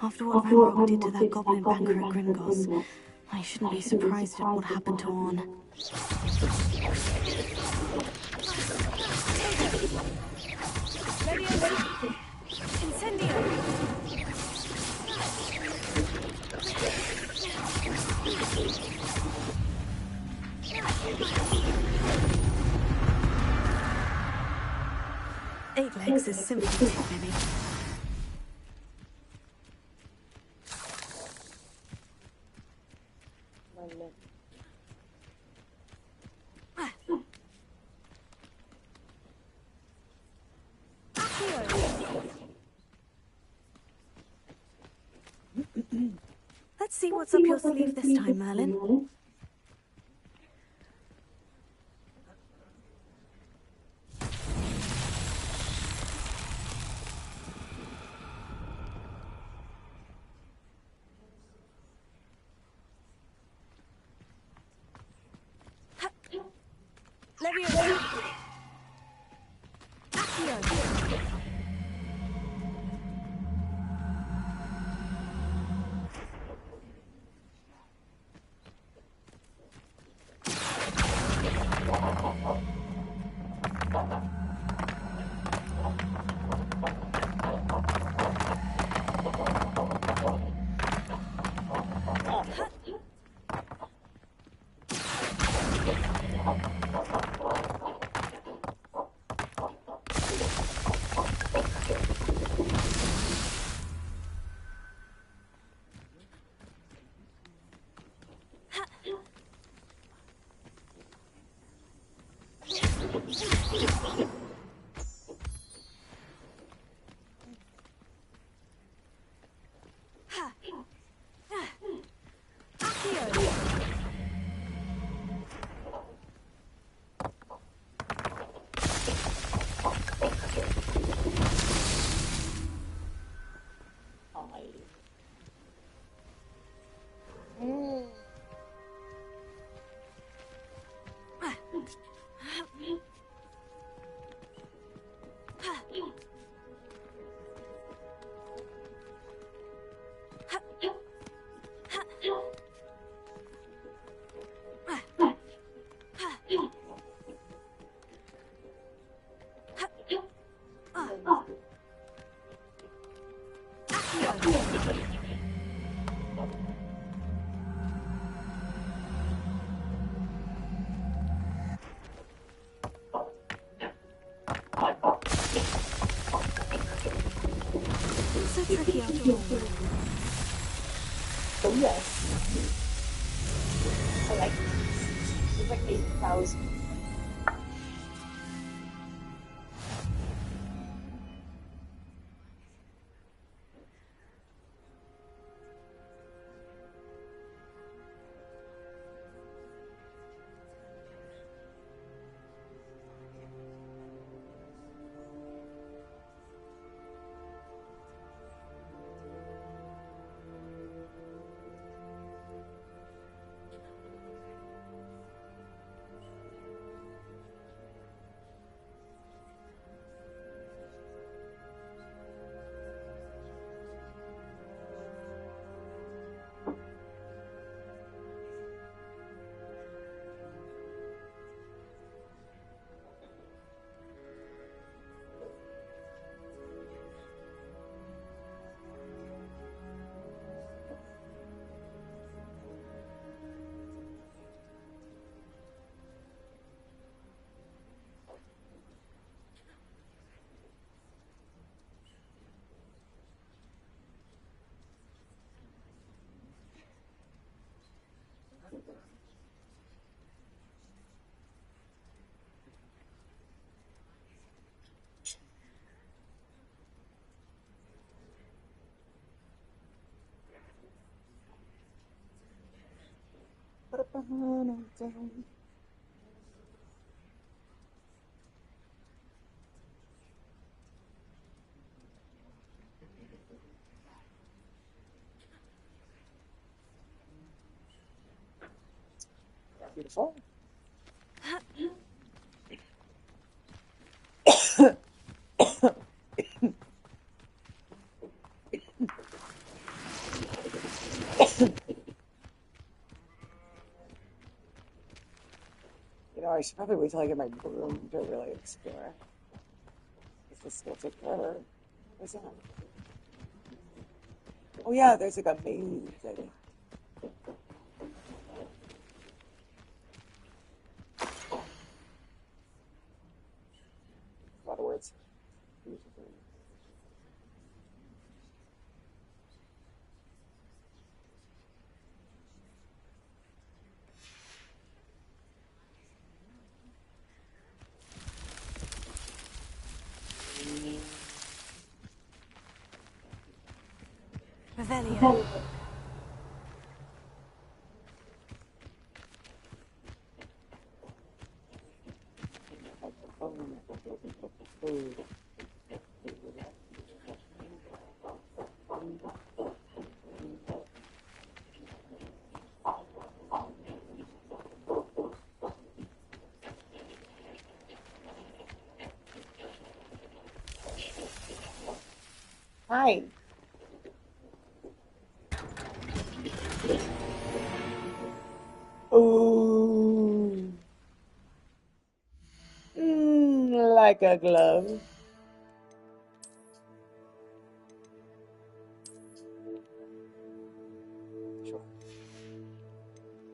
After what Ranrock did to that goblin banker at Gringotts, I shouldn't be surprised at what happened to Orn. Eight legs is simply too many. Let's see what's up your sleeve this time, Merlin. So tricky after all. Oh yes. I like it. It's like 8,000. Beautiful. You know, I should probably wait till I get my broom to really explore. This will take forever. What's that? Oh yeah, there's like a maze, I think. A lot of words. Revelio. Hi. Ooh. Like a glove. Sure.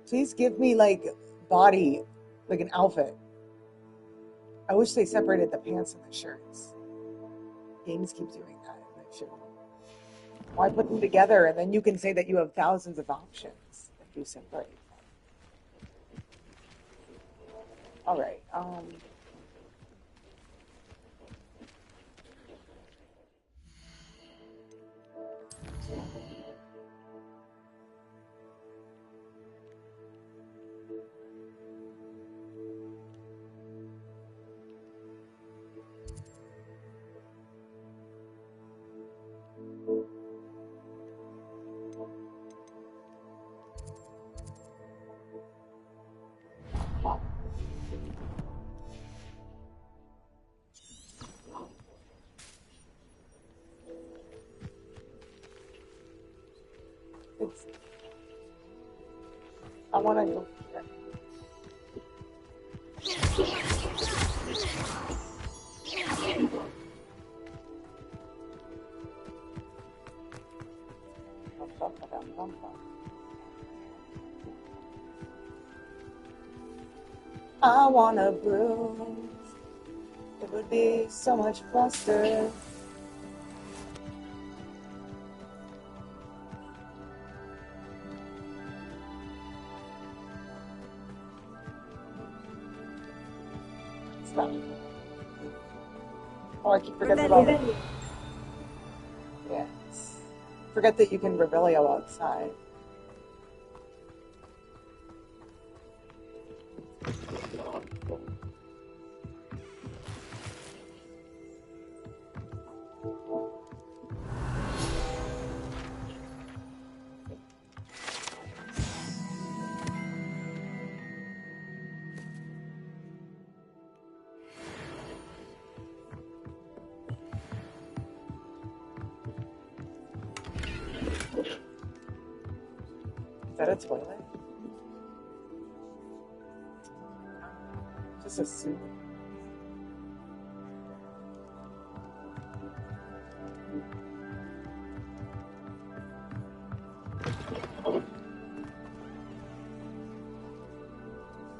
Please give me like body, like an outfit. I wish they separated the pants and the shirts. Games keep doing that. And they shouldn't. Why put them together and then you can say that you have thousands of options if you separate them. All right. I want to go. I want a broom. It would be so much faster. Stop. Oh, I keep forgetting about it. Yes. Forget that you can Revelio outside. Is that a toilet? Just a suit.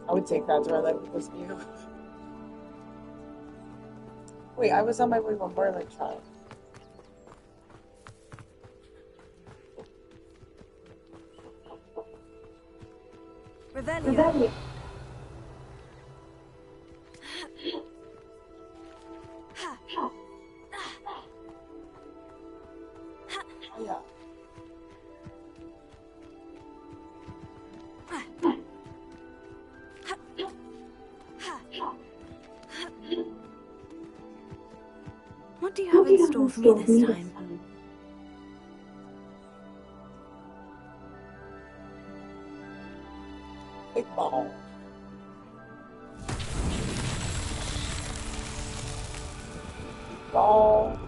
I would take that to our life with this view. Wait, I was on my way to a boiler child. Revelio. Yeah. What do you have in store for me this time? Big ball. Ball.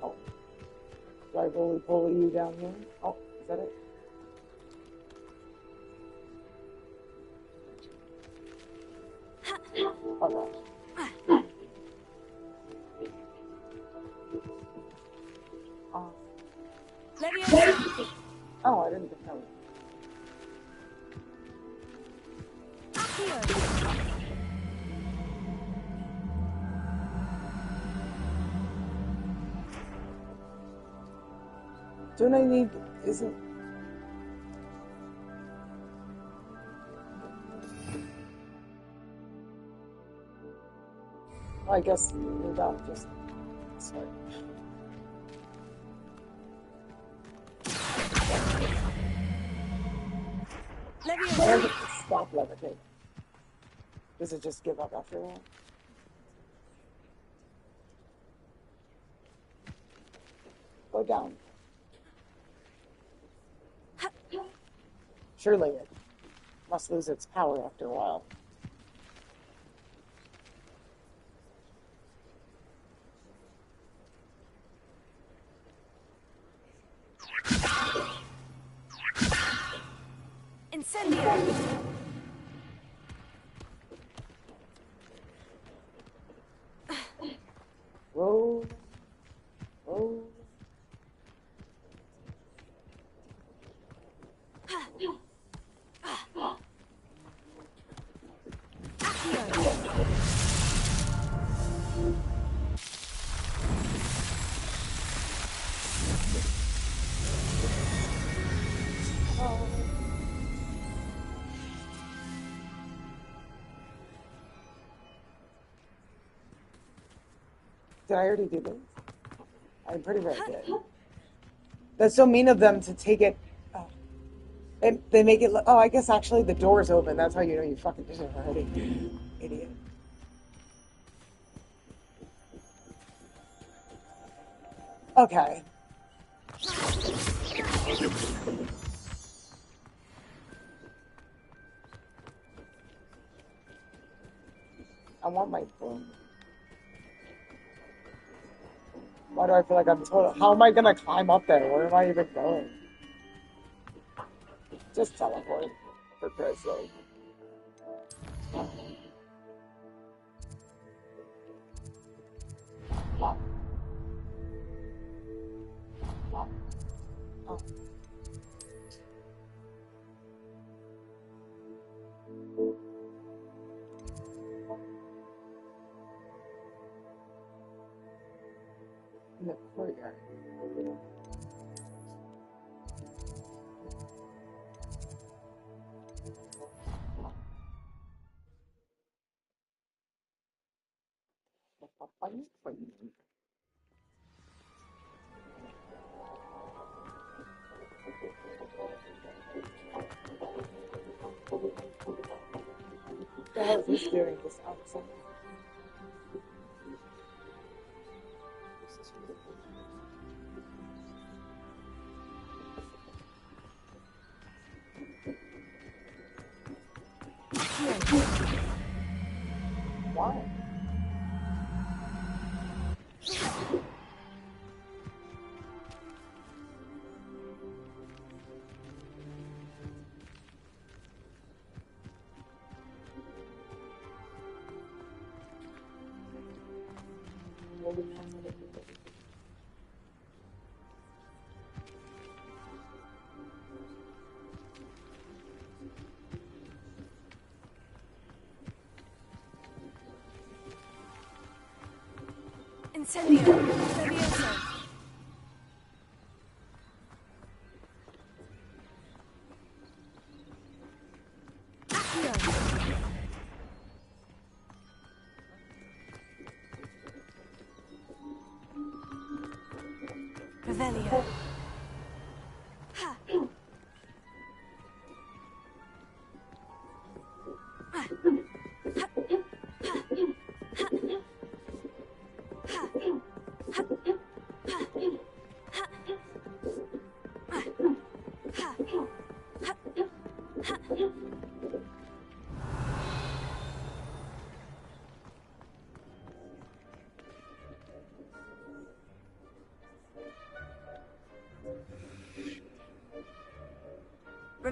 Oh. Do I roly poly you down here? Oh, is that it? Okay. Oh, I didn't think that was. Don't I need, isn't... Well, I guess maybe I'll just... Sorry. Where does it stop levitating? Does it just give up after a while? Go down. Surely it must lose its power after a while. Incendio! Roll. Roll. Did I already do this? I'm pretty sure I did. That's so mean of them to take it. They make it look. Oh, I guess actually the door's open. That's how you know you fucking did it already. Idiot. Okay. I want my phone. Why do I feel like I'm total? How am I gonna climb up there? Where am I even going? Just teleport, for Christ's sake. Oh. In the courtyard. What the hell is this doing this outside? Why? Incendio! Levioso! Revelio.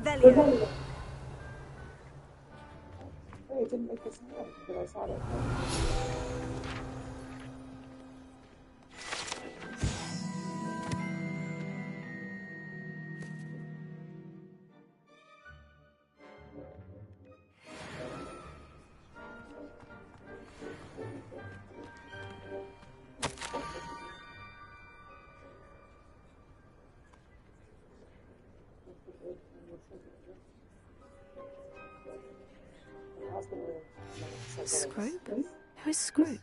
Revelio. Wait, it didn't make the sound, but I saw it. Scrope? Who is Scrope?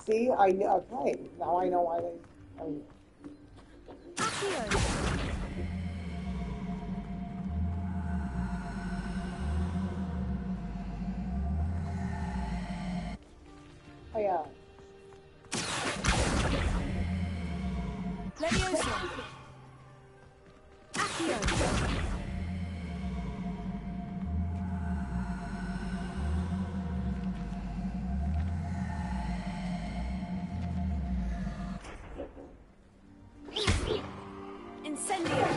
See, okay. Now I know why they. Oh, yeah. Levioso. Accio. Incendio.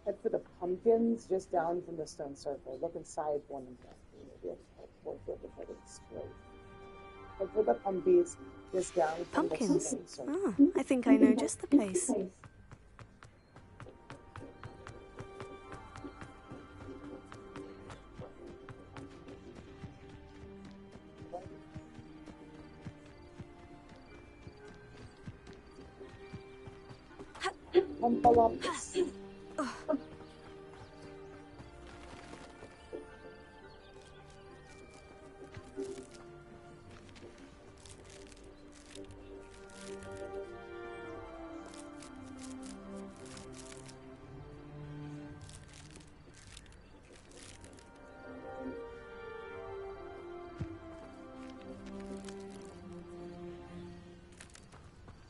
Head for the pumpkins just down from the stone circle. Look inside one of them. Maybe I'll teleport over to the straight. Head for the pumpkins just down from the stone circle. Ah, I think I know just the place. Pumpalompus.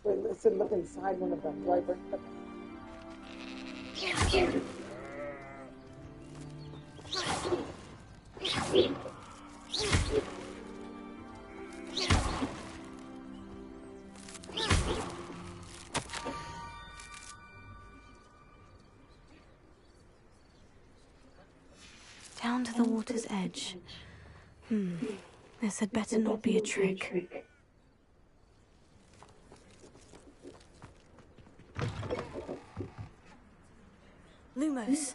Wait, listen, look inside one of them. Do I bring them? Down to the water's edge. This had better not be a trick. Lumos.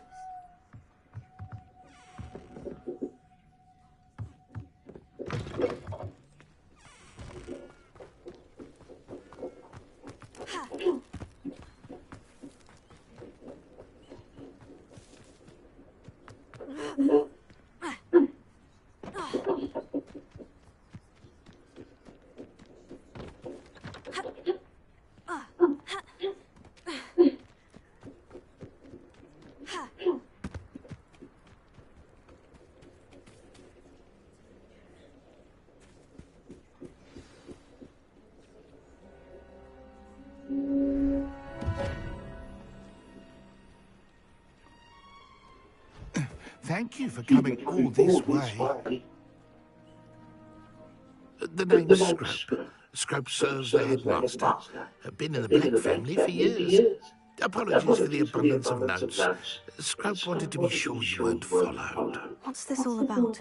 Thank you for coming all this way. The name's Scrope. Scrope serves the headmaster. Been in the Black family for years. Apologies for the abundance of notes. Scrope wanted to be sure you weren't followed. What's this all about?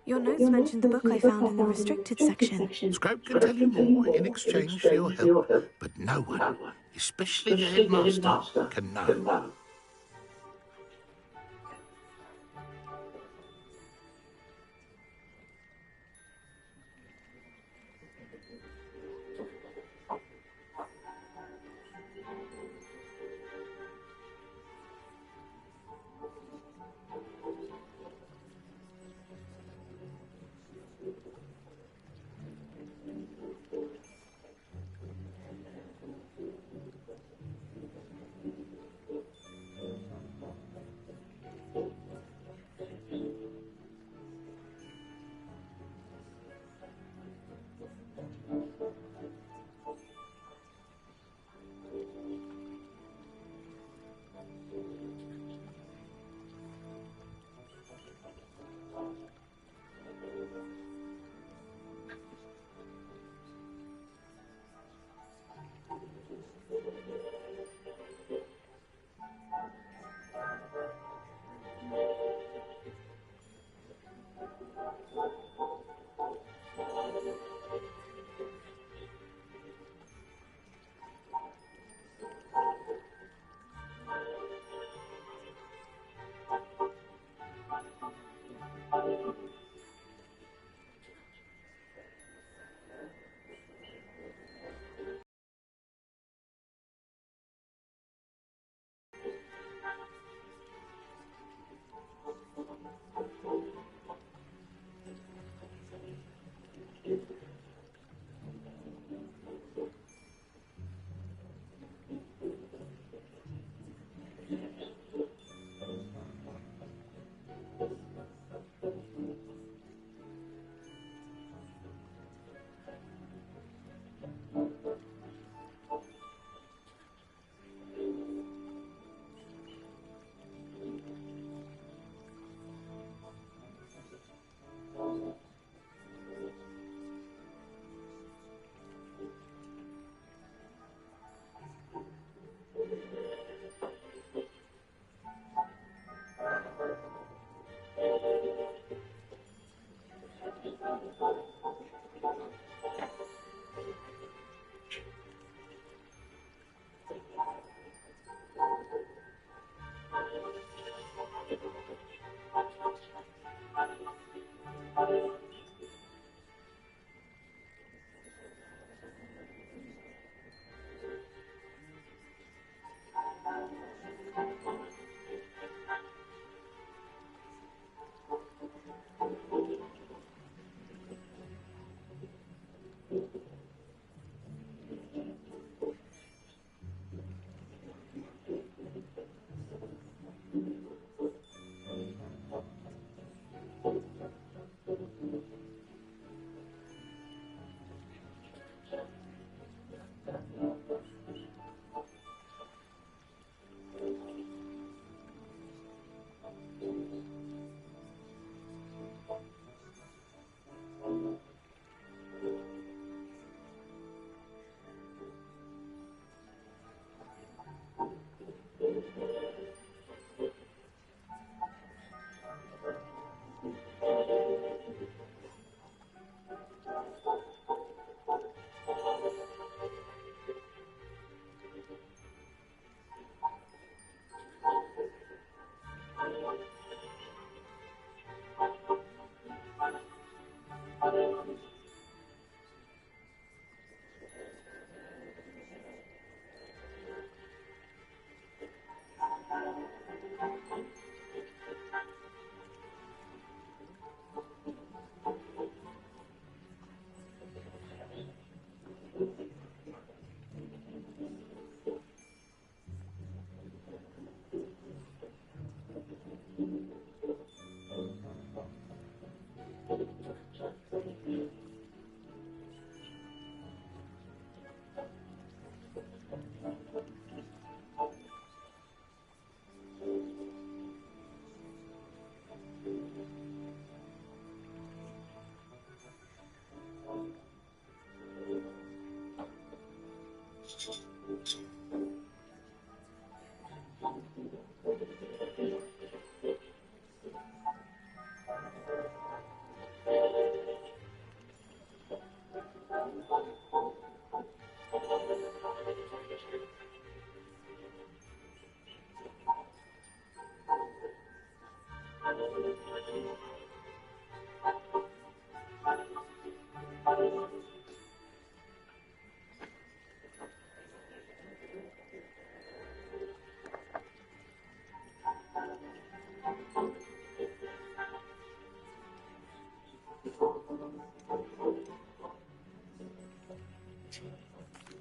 Your notes mentioned the book I found in the restricted section. Scrope can tell you more in exchange for your help, but no one, especially the headmaster, can know.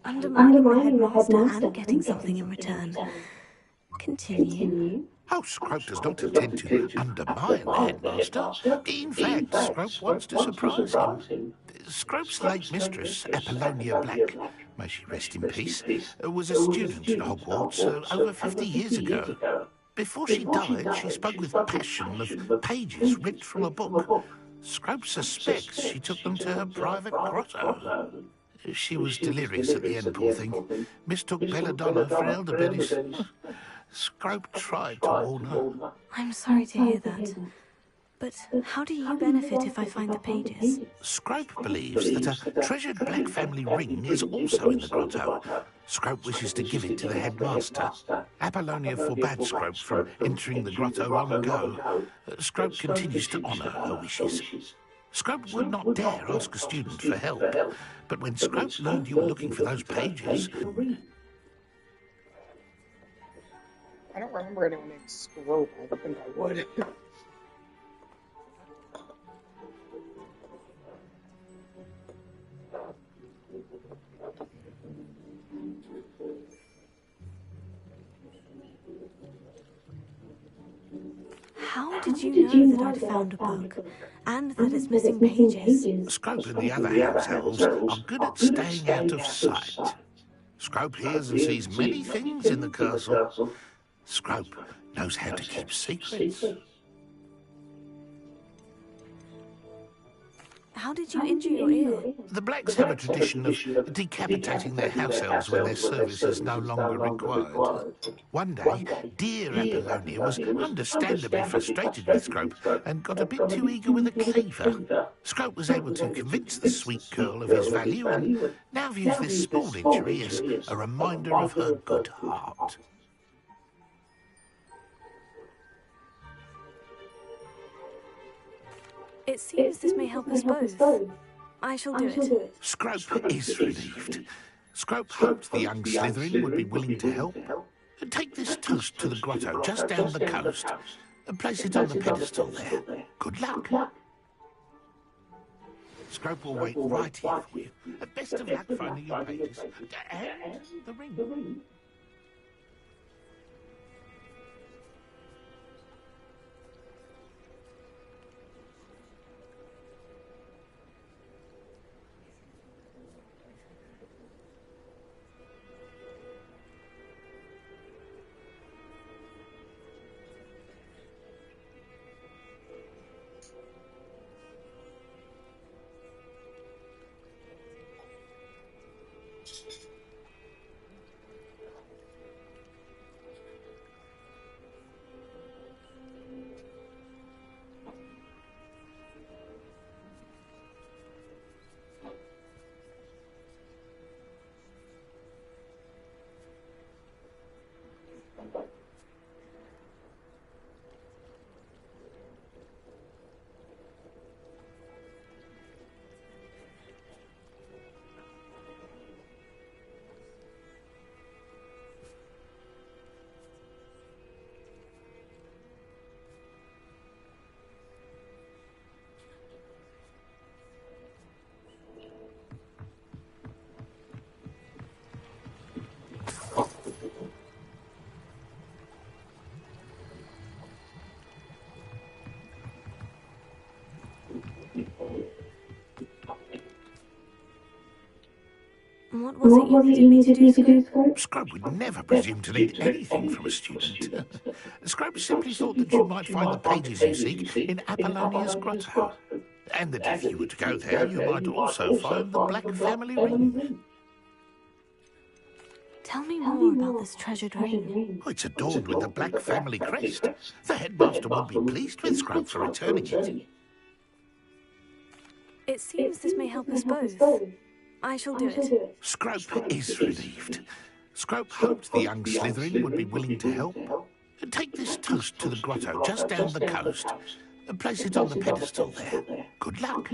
Undermining the headmaster and getting something in return. Continue. Oh, Scrope does not intend to undermine the headmaster. In fact, Scrope wants to surprise him. Scrope's late mistress, Apollonia Black, may she rest in peace, was a student at Hogwarts over 50 years ago. Before she died, she spoke with passion of pages ripped from a book. Scrope suspects she took them to her private grotto. She was delirious at the end, poor thing. Mistook belladonna for elderberries. Scrope tried to warn her. I'm sorry to hear that. But how do you benefit if I find the pages? Scrope believes that a treasured black family ring is also in the grotto. Scrope wishes to give it to the headmaster. Apollonia forbade Scrope from entering the grotto long ago. Scrope continues to honour her wishes. Scrope would not dare ask a student for help, but when Scrope learned you were looking for those pages... I don't remember anyone named Scrope. I don't think I would. How did you know that I'd found a book, and that it's missing pages? Scrope and the other house elves are good at staying out of sight. Scrope hears and sees many things in the castle. Scrope knows how to keep secrets. How did you injure your ear? The Blacks have a tradition of decapitating their house elves when their service is no longer required. One day, dear Apollonia was understandably frustrated with Scrope and got a bit too eager with a cleaver. Scrope was able to convince the sweet girl of his value and now views this small injury as a reminder of her good heart. It seems this may help us both. I shall do it. Scrope is relieved. Scrope hoped the young Slytherin would be willing to help. Take this toast to the grotto just down the coast and place it on the pedestal there. Good luck. Scrope will wait right here for you. Best of luck finding your pages. And the ring. What was it you needed me to do, Scrope? Scrope would never presume to need anything from a student. Scrope simply thought that you might find the pages you seek in Apollonia's grotto. And that if you were to go there, you might also find the Black family ring. Tell me more about this treasured ring. Oh, it's adorned with the Black family crest. The headmaster would be pleased with Scrope for returning it. It seems this may help us both. I shall do it. Scrope is relieved. Scrope hoped the young Slytherin would be willing to help. Take this toast to the grotto just down the coast Place it on the pedestal there. Good luck.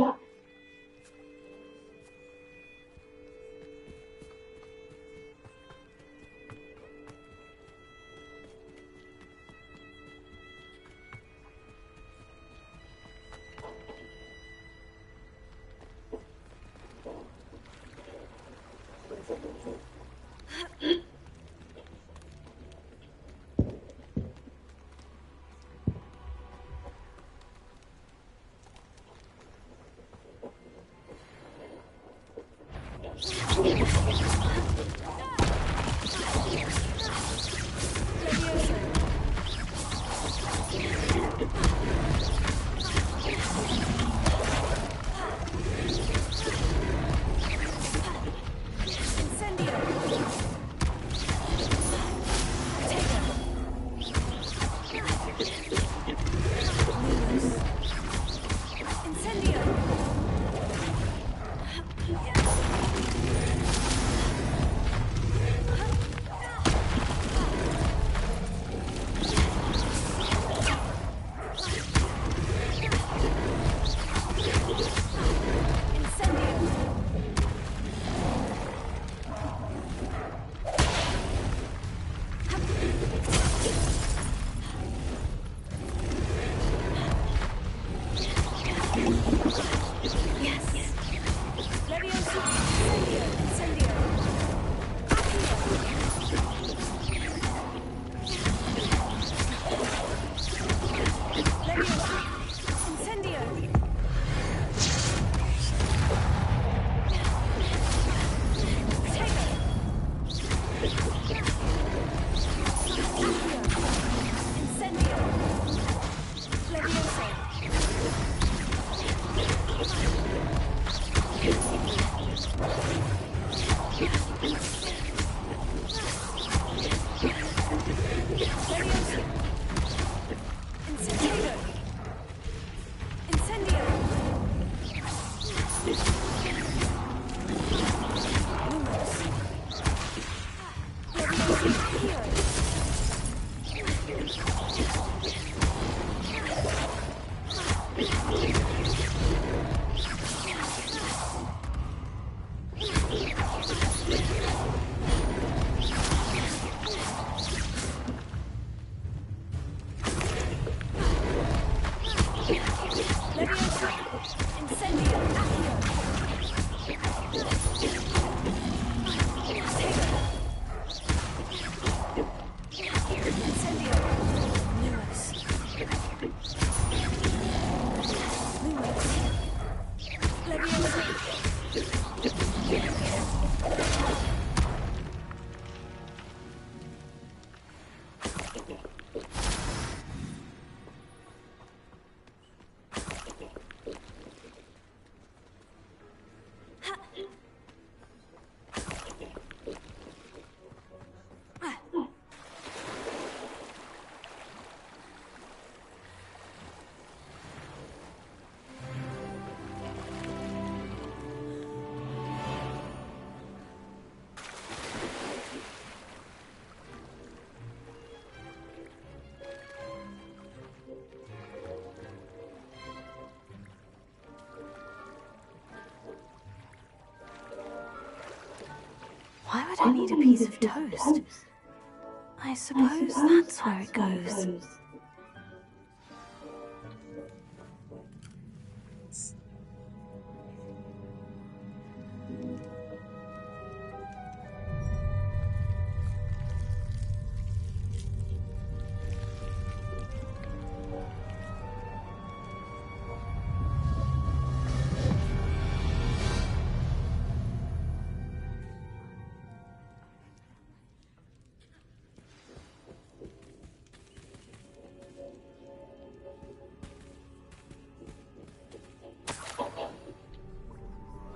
Why would I need a piece of toast? I suppose that's where it goes.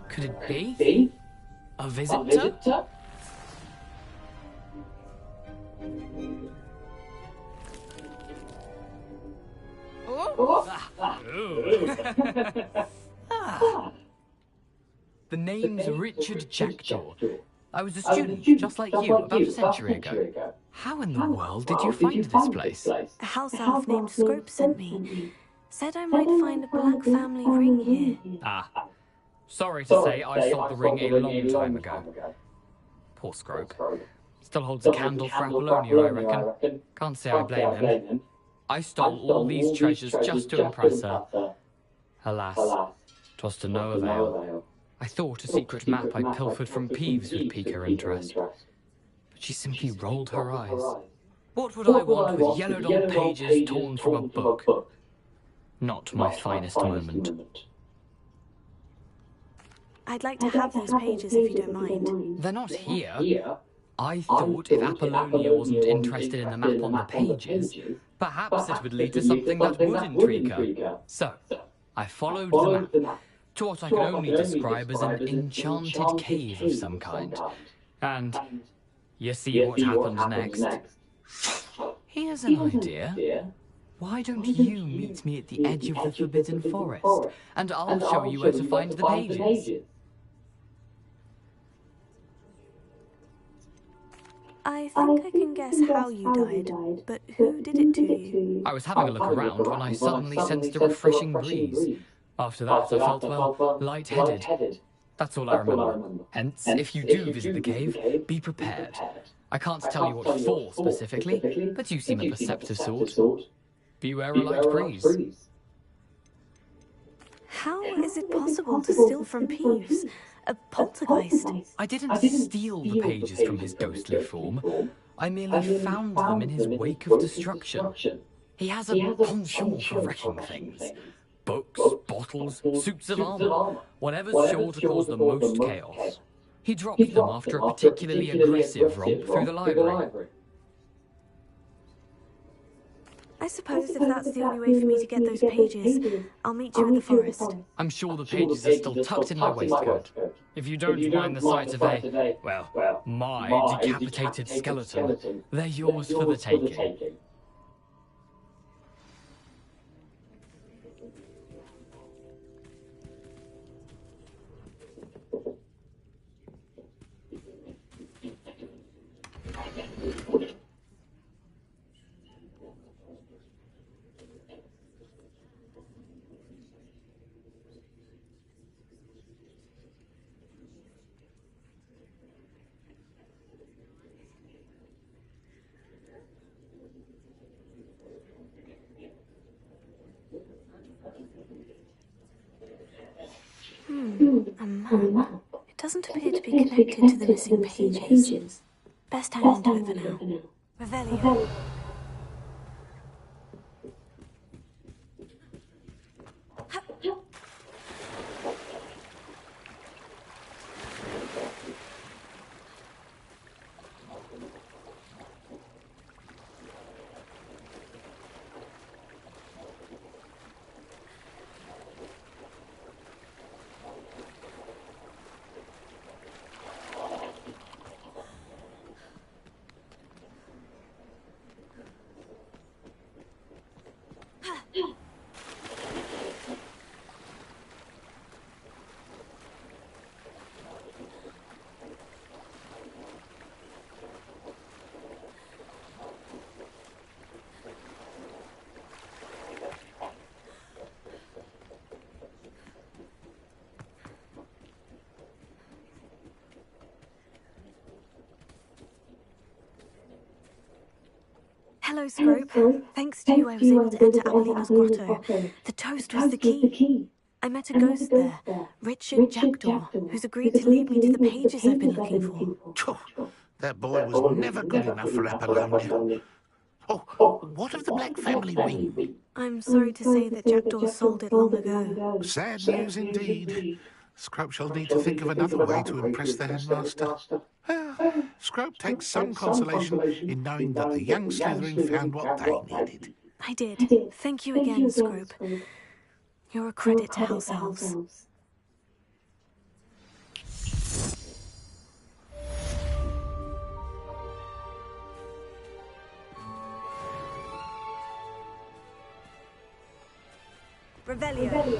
Could it be? A visitor? Ah. The name's Richard Jackdaw. I was a student, just like you, about a century ago. How in the world did you find this place? A house elf named Scrope sent me. Said I might find a black family ring here. Ah. Sorry to say, I sold the ring a long time ago. Poor Scrope. Still holds a candle for Apollonia, I reckon. Can't say I blame him. I stole all these treasures just to impress her. Alas, 'twas to no avail. I thought a secret map I pilfered from Peeves would pique her interest. But she simply rolled her eyes. What would I want with yellowed-on pages torn from a book? Not my finest moment. I'd like to have those pages if you don't mind. They're not here. I thought if Apollonia wasn't interested in the map on the pages, perhaps it would lead to something that would intrigue her. So, I followed the map to what I can only describe as an enchanted cave of some kind. And you see what happened next. Here's an idea. Why don't you meet me at the edge of the Forbidden Forest, and I'll show you where to find the pages. I think I can guess how you died, but who did it to you? I was having a look around when I suddenly sensed a refreshing breeze. After that, I felt, well, lightheaded. That's all I remember. Hence, if you do visit the cave, be prepared. I can't tell you what for specifically, but you seem a perceptive sort. Beware a light breeze. How is it possible to steal from Peeves? A poltergeist? I didn't steal the pages from his ghostly form. I merely found them in his wake of destruction. He has a penchant for wrecking things. Books, bottles, suits of armor, whatever's sure to cause the most chaos. He dropped them after a particularly aggressive romp through the library. I suppose if that's the only way for me to get those pages, I'll meet you at the forest. I'm sure the pages are still tucked in my waistcoat. If you don't mind the sight of a, well, my decapitated skeleton, they're yours for the taking. A map. It doesn't appear to be connected to the missing pages. Best hang on to it for now. Revelio. Hello, Scrope. Thanks to you, I was able to enter Amelina's grotto. The toast was the key. I met a ghost there, Richard Jackdaw, who's agreed to lead me to the pages I've been looking for. That boy was never good enough for Apollonia. Oh, what of the Black family ring? I'm sorry to say that Jackdaw sold it long ago. Sad news indeed. Scrope shall need to think of another way to impress the headmaster. Scrope takes some consolation in knowing that the young Slytherin found what they needed. I did. Thank you again, Scrope. You're a credit to House Elves. Revelio.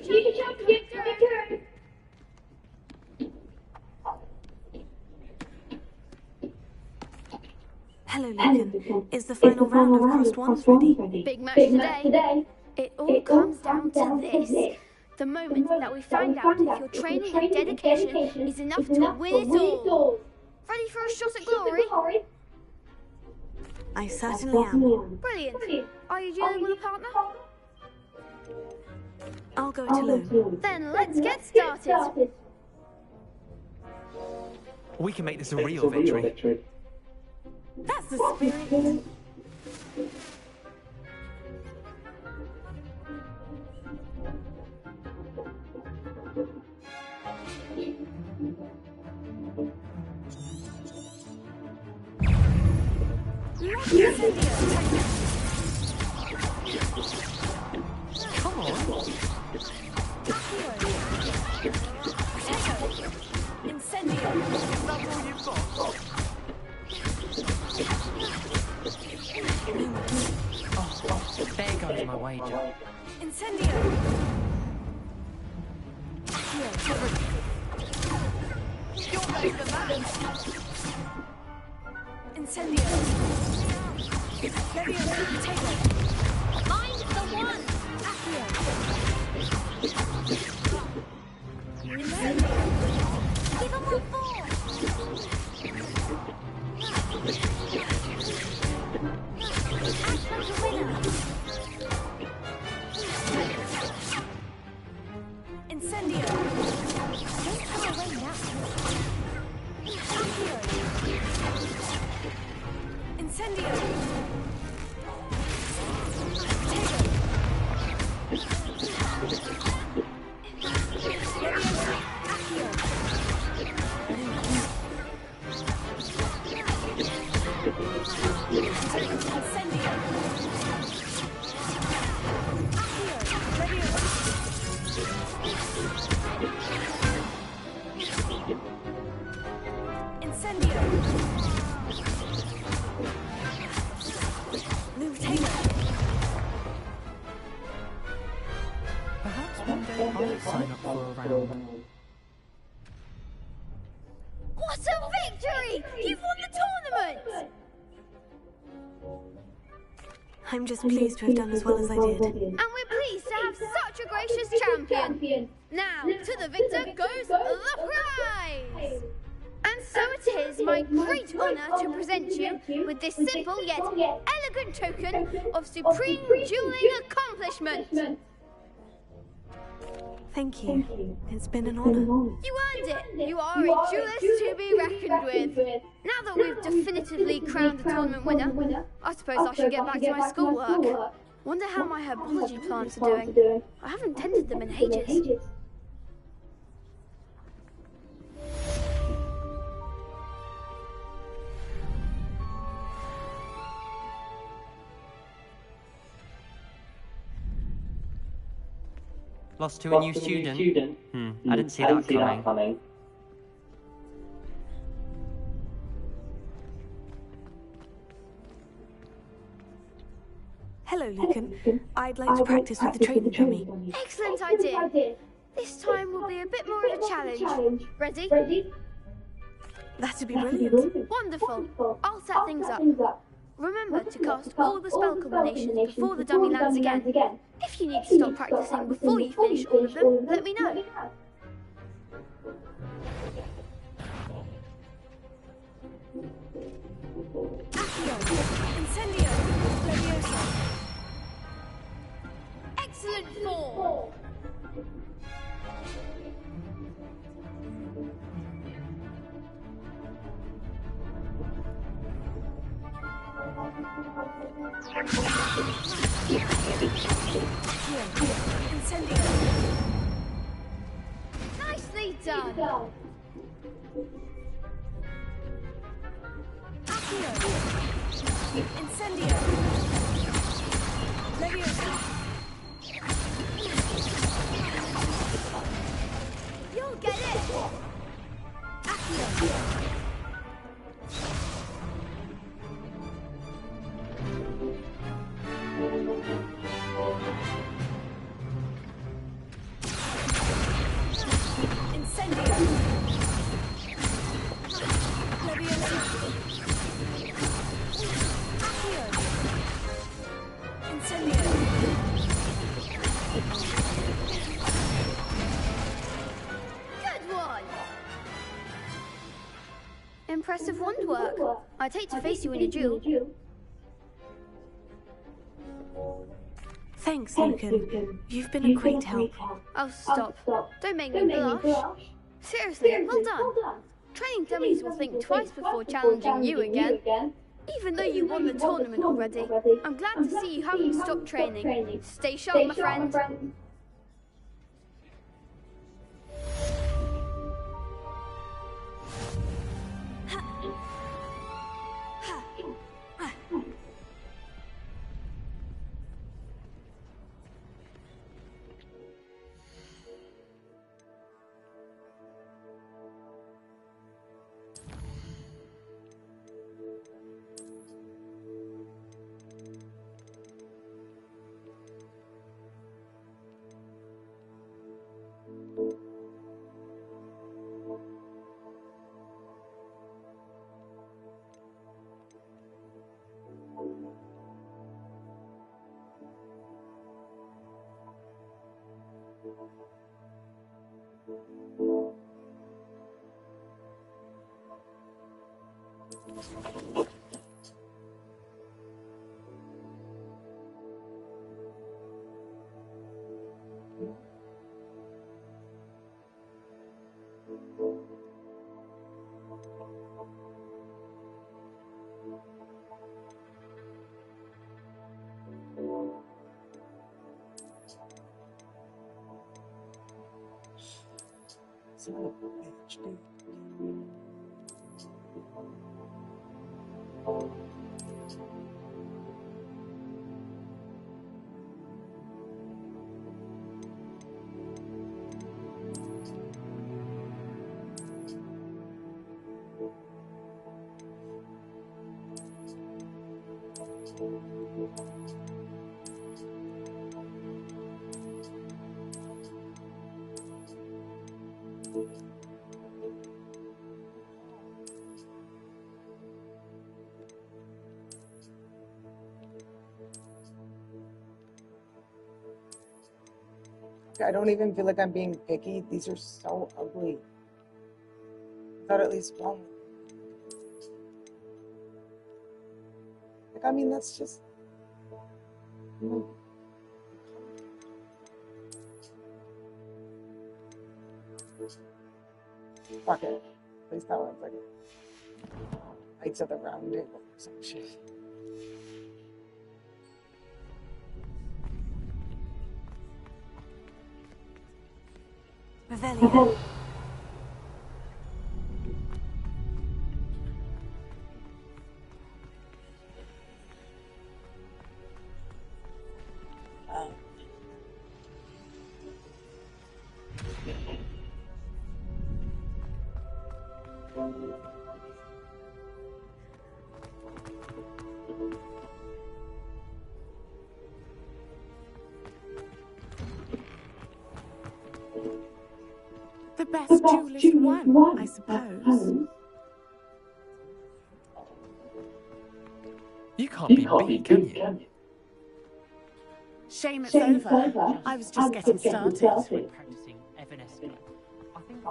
Future champion Victor! Hello, Lucan. Is the final round of crossed wands ready? Big match today. It all comes down to this. The moment that we find out if your training and dedication is enough to win it all. Ready for a shot at glory? I certainly am. Brilliant. Are you dealing with a partner? I'll go it alone. Then let's get started. We can make this a real victory. That's the spirit. Come on. Incendio. Is that all you've got? Oh, there goes my wager. Incendio. You're better than that. Incendio. Levio, take it. Find the one. Give him one more. Act like a winner. Incendio. Don't come away now. Incendio. Perhaps one day I'll sign up for a round. What a victory! You've won the tournament! I'm just pleased to have done as well as I did. And we're pleased to have such a gracious champion. Now, to the victor goes the prize! And so it is my great honour to present you with this simple yet elegant token of supreme dueling accomplishment. Thank you. It's been an honour. You earned it. You are a duelist to be reckoned with. Now that we've definitively crowned the tournament winner, I suppose I should get back to my schoolwork. Wonder how my herbology plants are doing. I haven't tended them in ages. Lost to a new student? I didn't see that coming. Hello, Lucan. I'd like to practice with the training dummy. Excellent idea. This time will be a bit more of a challenge. Ready? That'd be brilliant. Wonderful. I'll set things up. Remember to cast all the spell combinations before the dummy lands again. If you need to stop practicing before you finish all of them, let me know. Incendio! Leviosa! Excellent form! Incendio! Nicely done! Accio! Incendio! Leviosa! You'll get it! Accio! Incendio! Leviosa! Accio! Incendio! Good one! Impressive wand work. I'd hate to face you in a duel. Thanks, Lucan. You've been a great help. Oh, stop. Don't make me blush. Seriously, well done. Training dummies will think twice before challenging you again. Even though you won the tournament already, I'm glad to see you haven't stopped training. Stay sharp, my friend. I don't even feel like I'm being picky. These are so ugly. I thought at least one. Like, I mean, that's just. Fuck it. At least that one's like lights of the round table or some shit. Revelio. The best duelist won, I suppose. You can't be beat, can you? Shame it's over. I was just getting started. Practicing Evanesco. I think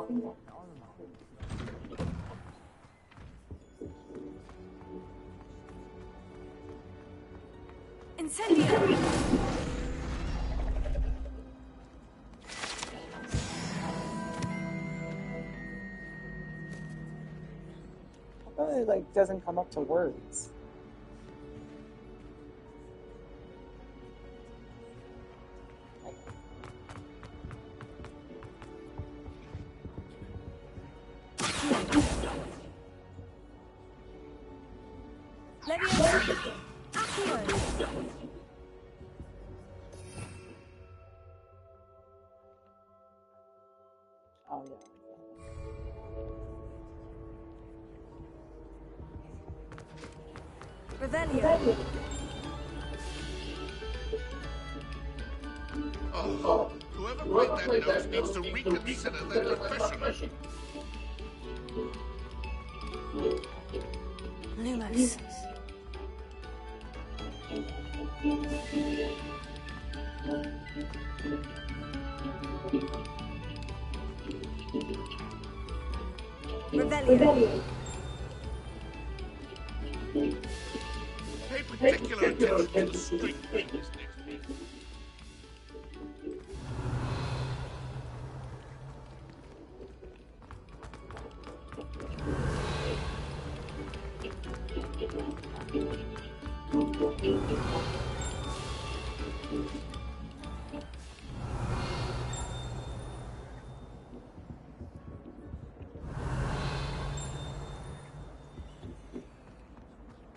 Incendio! It like doesn't come up to words. Leviosa! Accio! Oh yeah. Revelio! Oh, whoever played that note needs to reconsider their profession. Lumos. Revelio. Pay particular attention to the string in this next piece.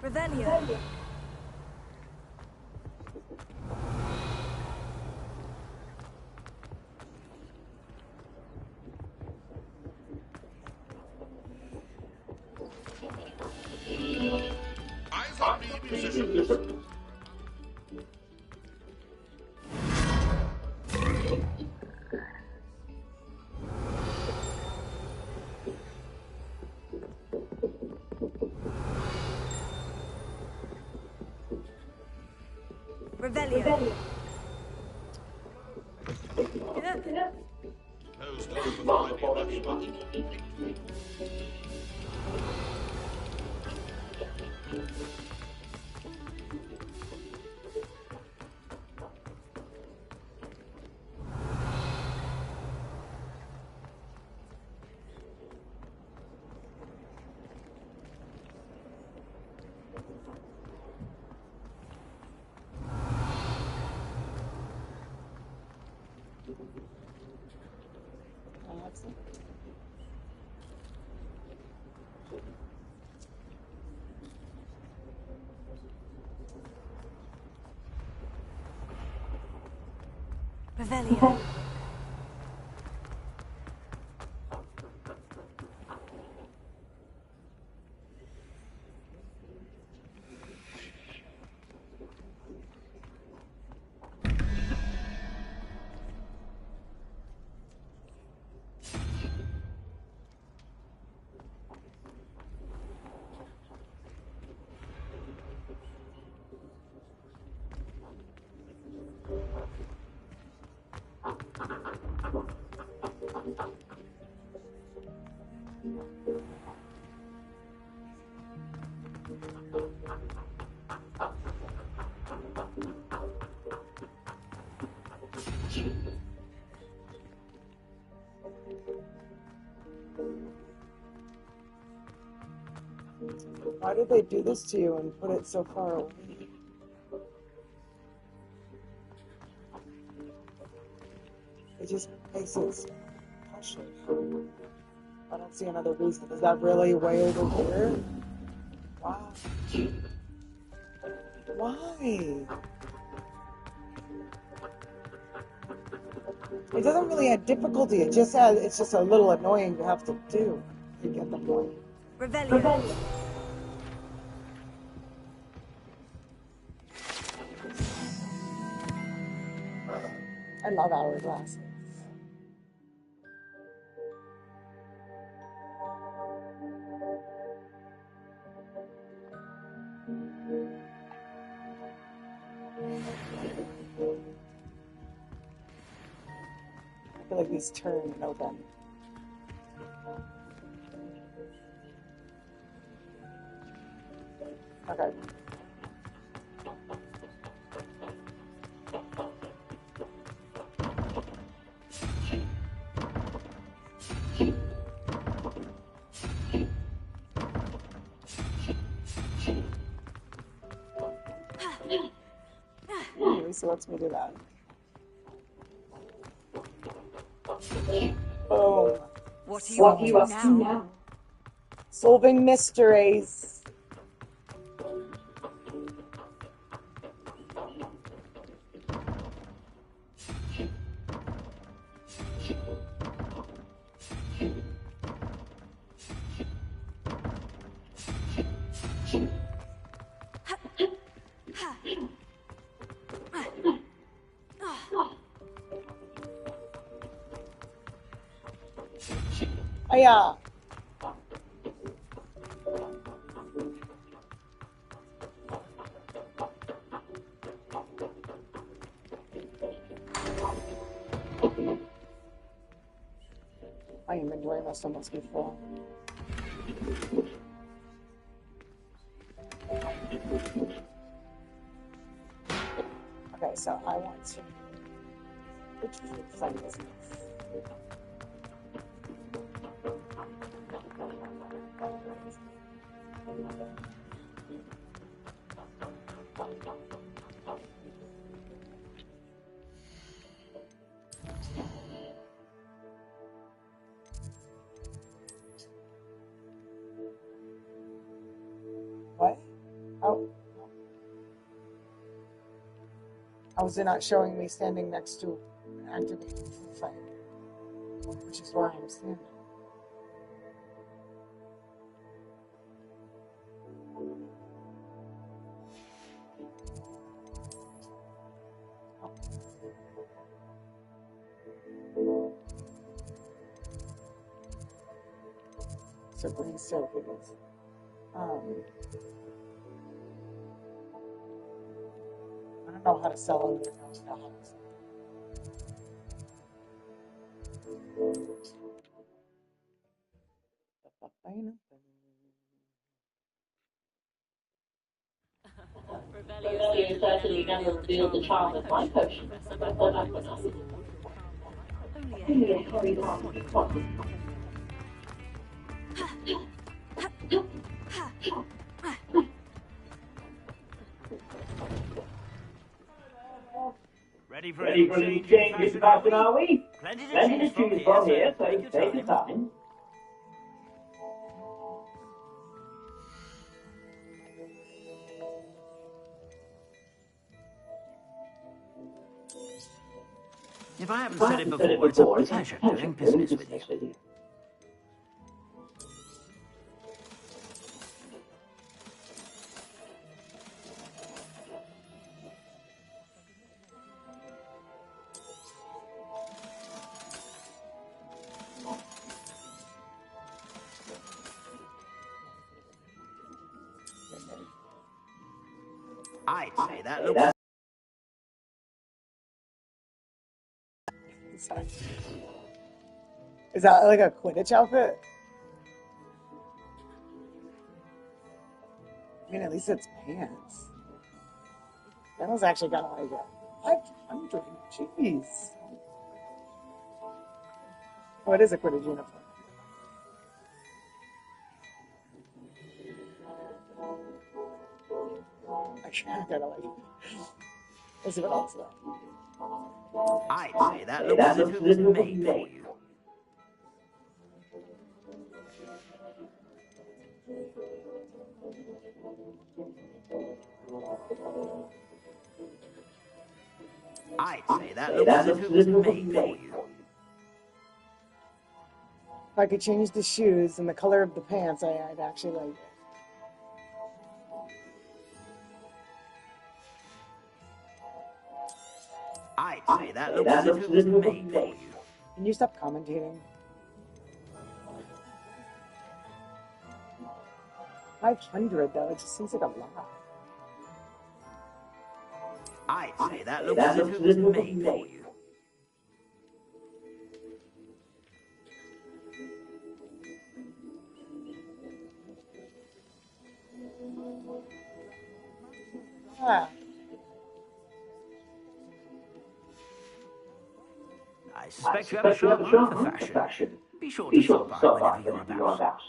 Revelio. Eyes on me, musicians. Revelio. Those long before any of us. Revelio. Why did they do this to you and put it so far away? It just makes it so precious. I don't see another reason. Is that really way over here? Wow. Why? It doesn't really add difficulty. It's just a little annoying to have to do. You get the point. Revelio. I love hourglasses. I feel like these turn and open. Okay. Lisa lets me do that. Boom. What are you up to now? Solving mysteries. Oh, yeah. My inventory must almost be full. Okay, so I want to. Which site is this? What? Oh. How is it not showing me standing next to an activated site? Which is where I'm standing. So green soap it is. I don't know how to sell it. I don't know how to sell it. Revelio certainly never revealed the charm of my potion, Professor, but that was only a hairy spot. Ready for any change in fashion, are we? Plenty to choose from here, so take your time. If I haven't said it before, it's a pleasure doing business with you. I'd say that looks... Is that like a Quidditch outfit? I mean, at least it's pants. That was actually kind of like it. 500. Jeez. Oh, it is a Quidditch uniform. I gotta like. Let's see what else though. I'd say that looks as if it was made for you. I'd say that looks as if it was made for you. If I could change the shoes and the color of the pants, I'd actually like it. I'd say that looks as if it was made for you. Can you stop commentating? 500 though, it just seems like a lot. I'd say that looks as if it was made for you. Ah. I suspect you have a sharp eye for fashion. Be sure to stop by whenever you're about.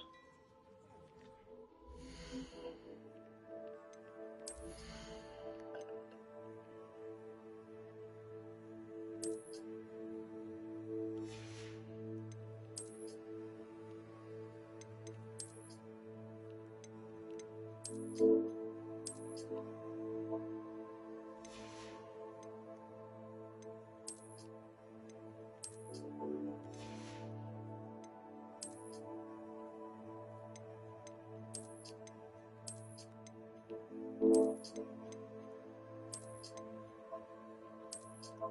I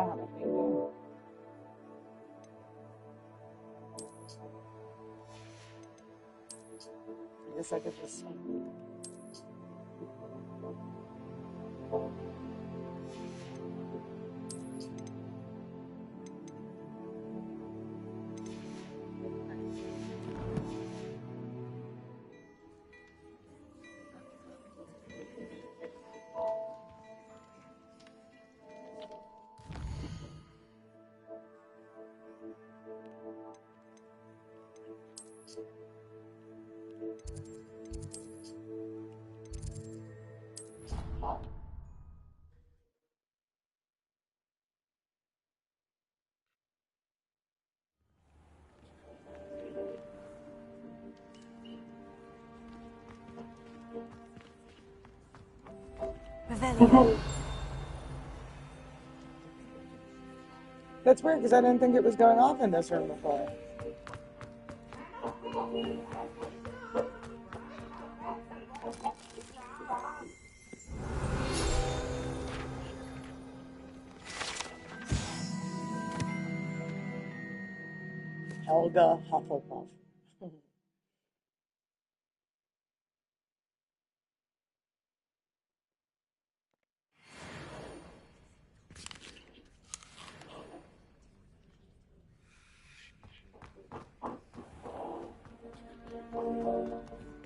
have a feeling. I guess I could just. Revelio. That's weird because I didn't think it was going off in this room before. Helga Hufflepuff.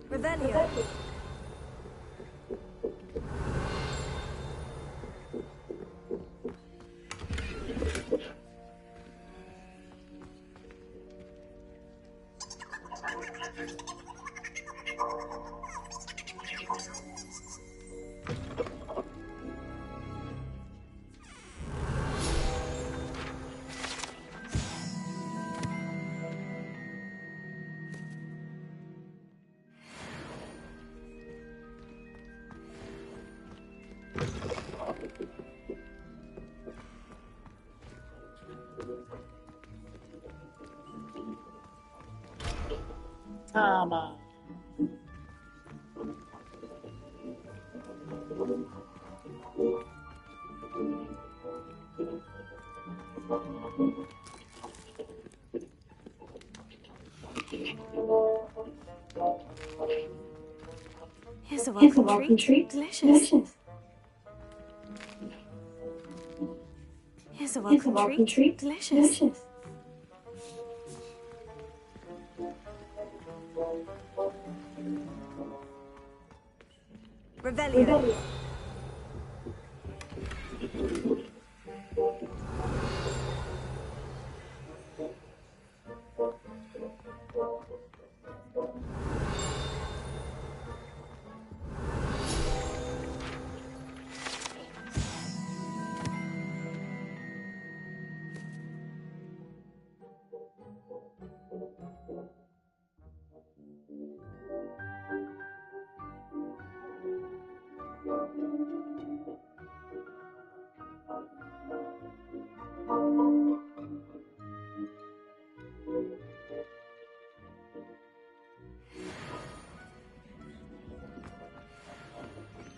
Revelio. Tama. Here's a welcome treat. Delicious. Here's a welcome treat. Delicious. Revelio.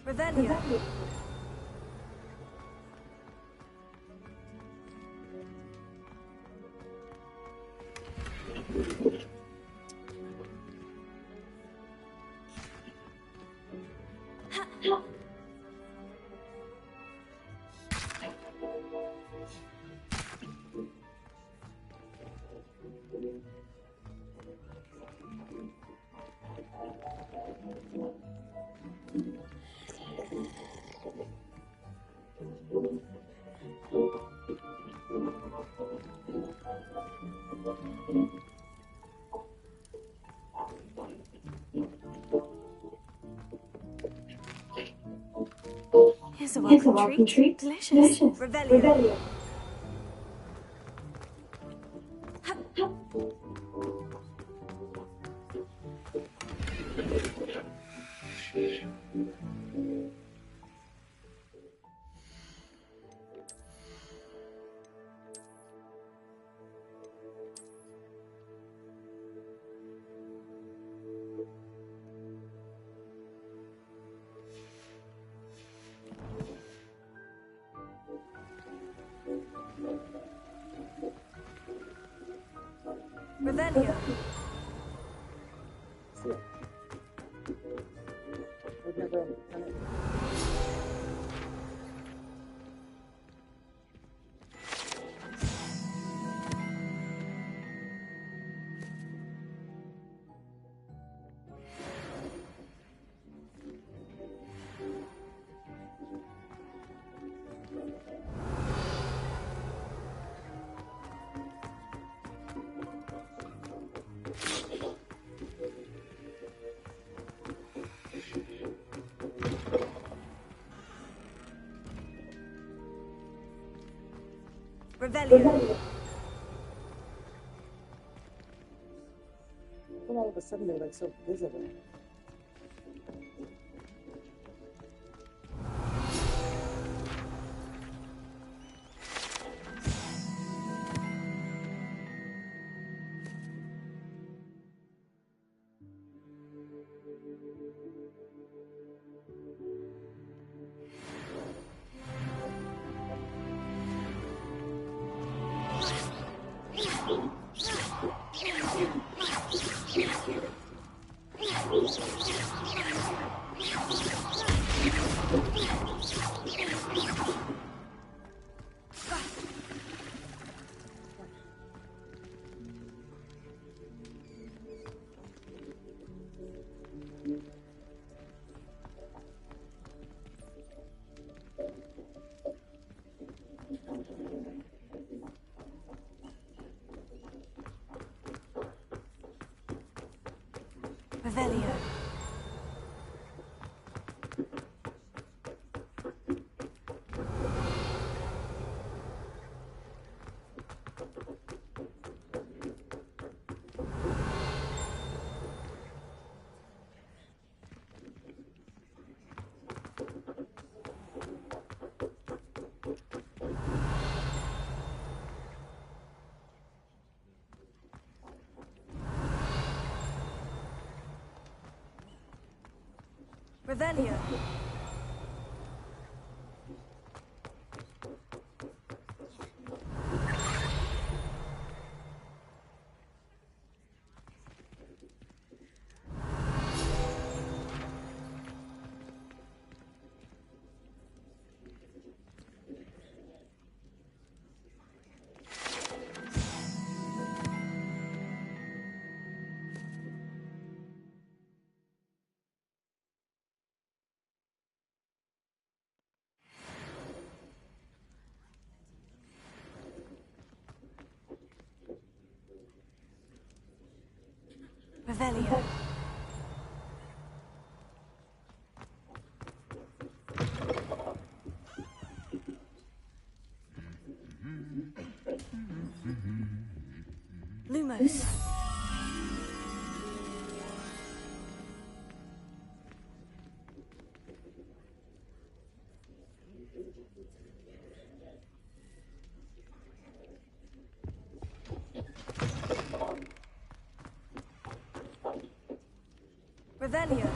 Revelio. Here's a welcome treat. Delicious. Revelio. Revelio. We've never done it. Revelio. And all of a sudden they're like so visible. Revelio. Revelio. Revelio. Lumos. Revelio.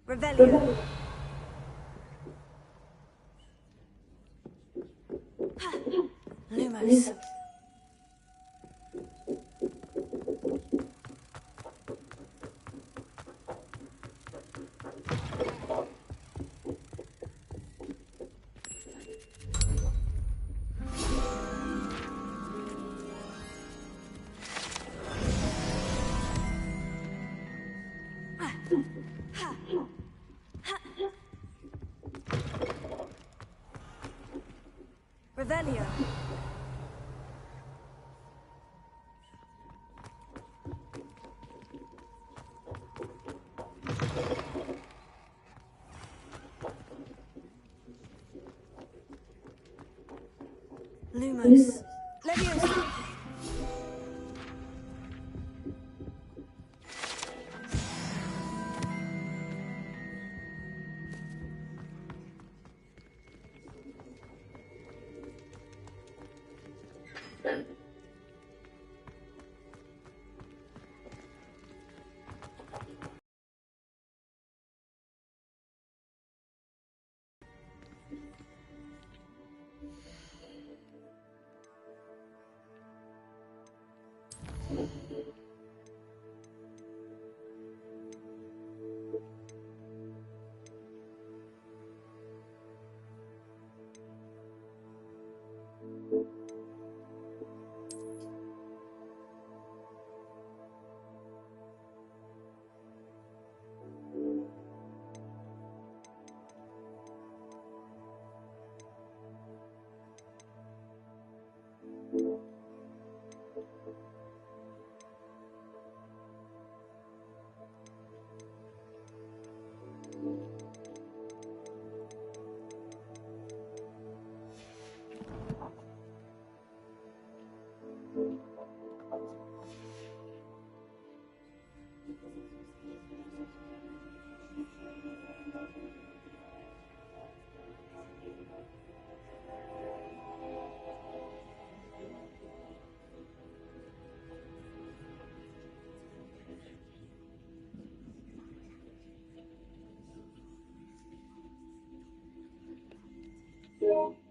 Revelio. Lumos. Revelio. Lumos. Leviosa! Yeah.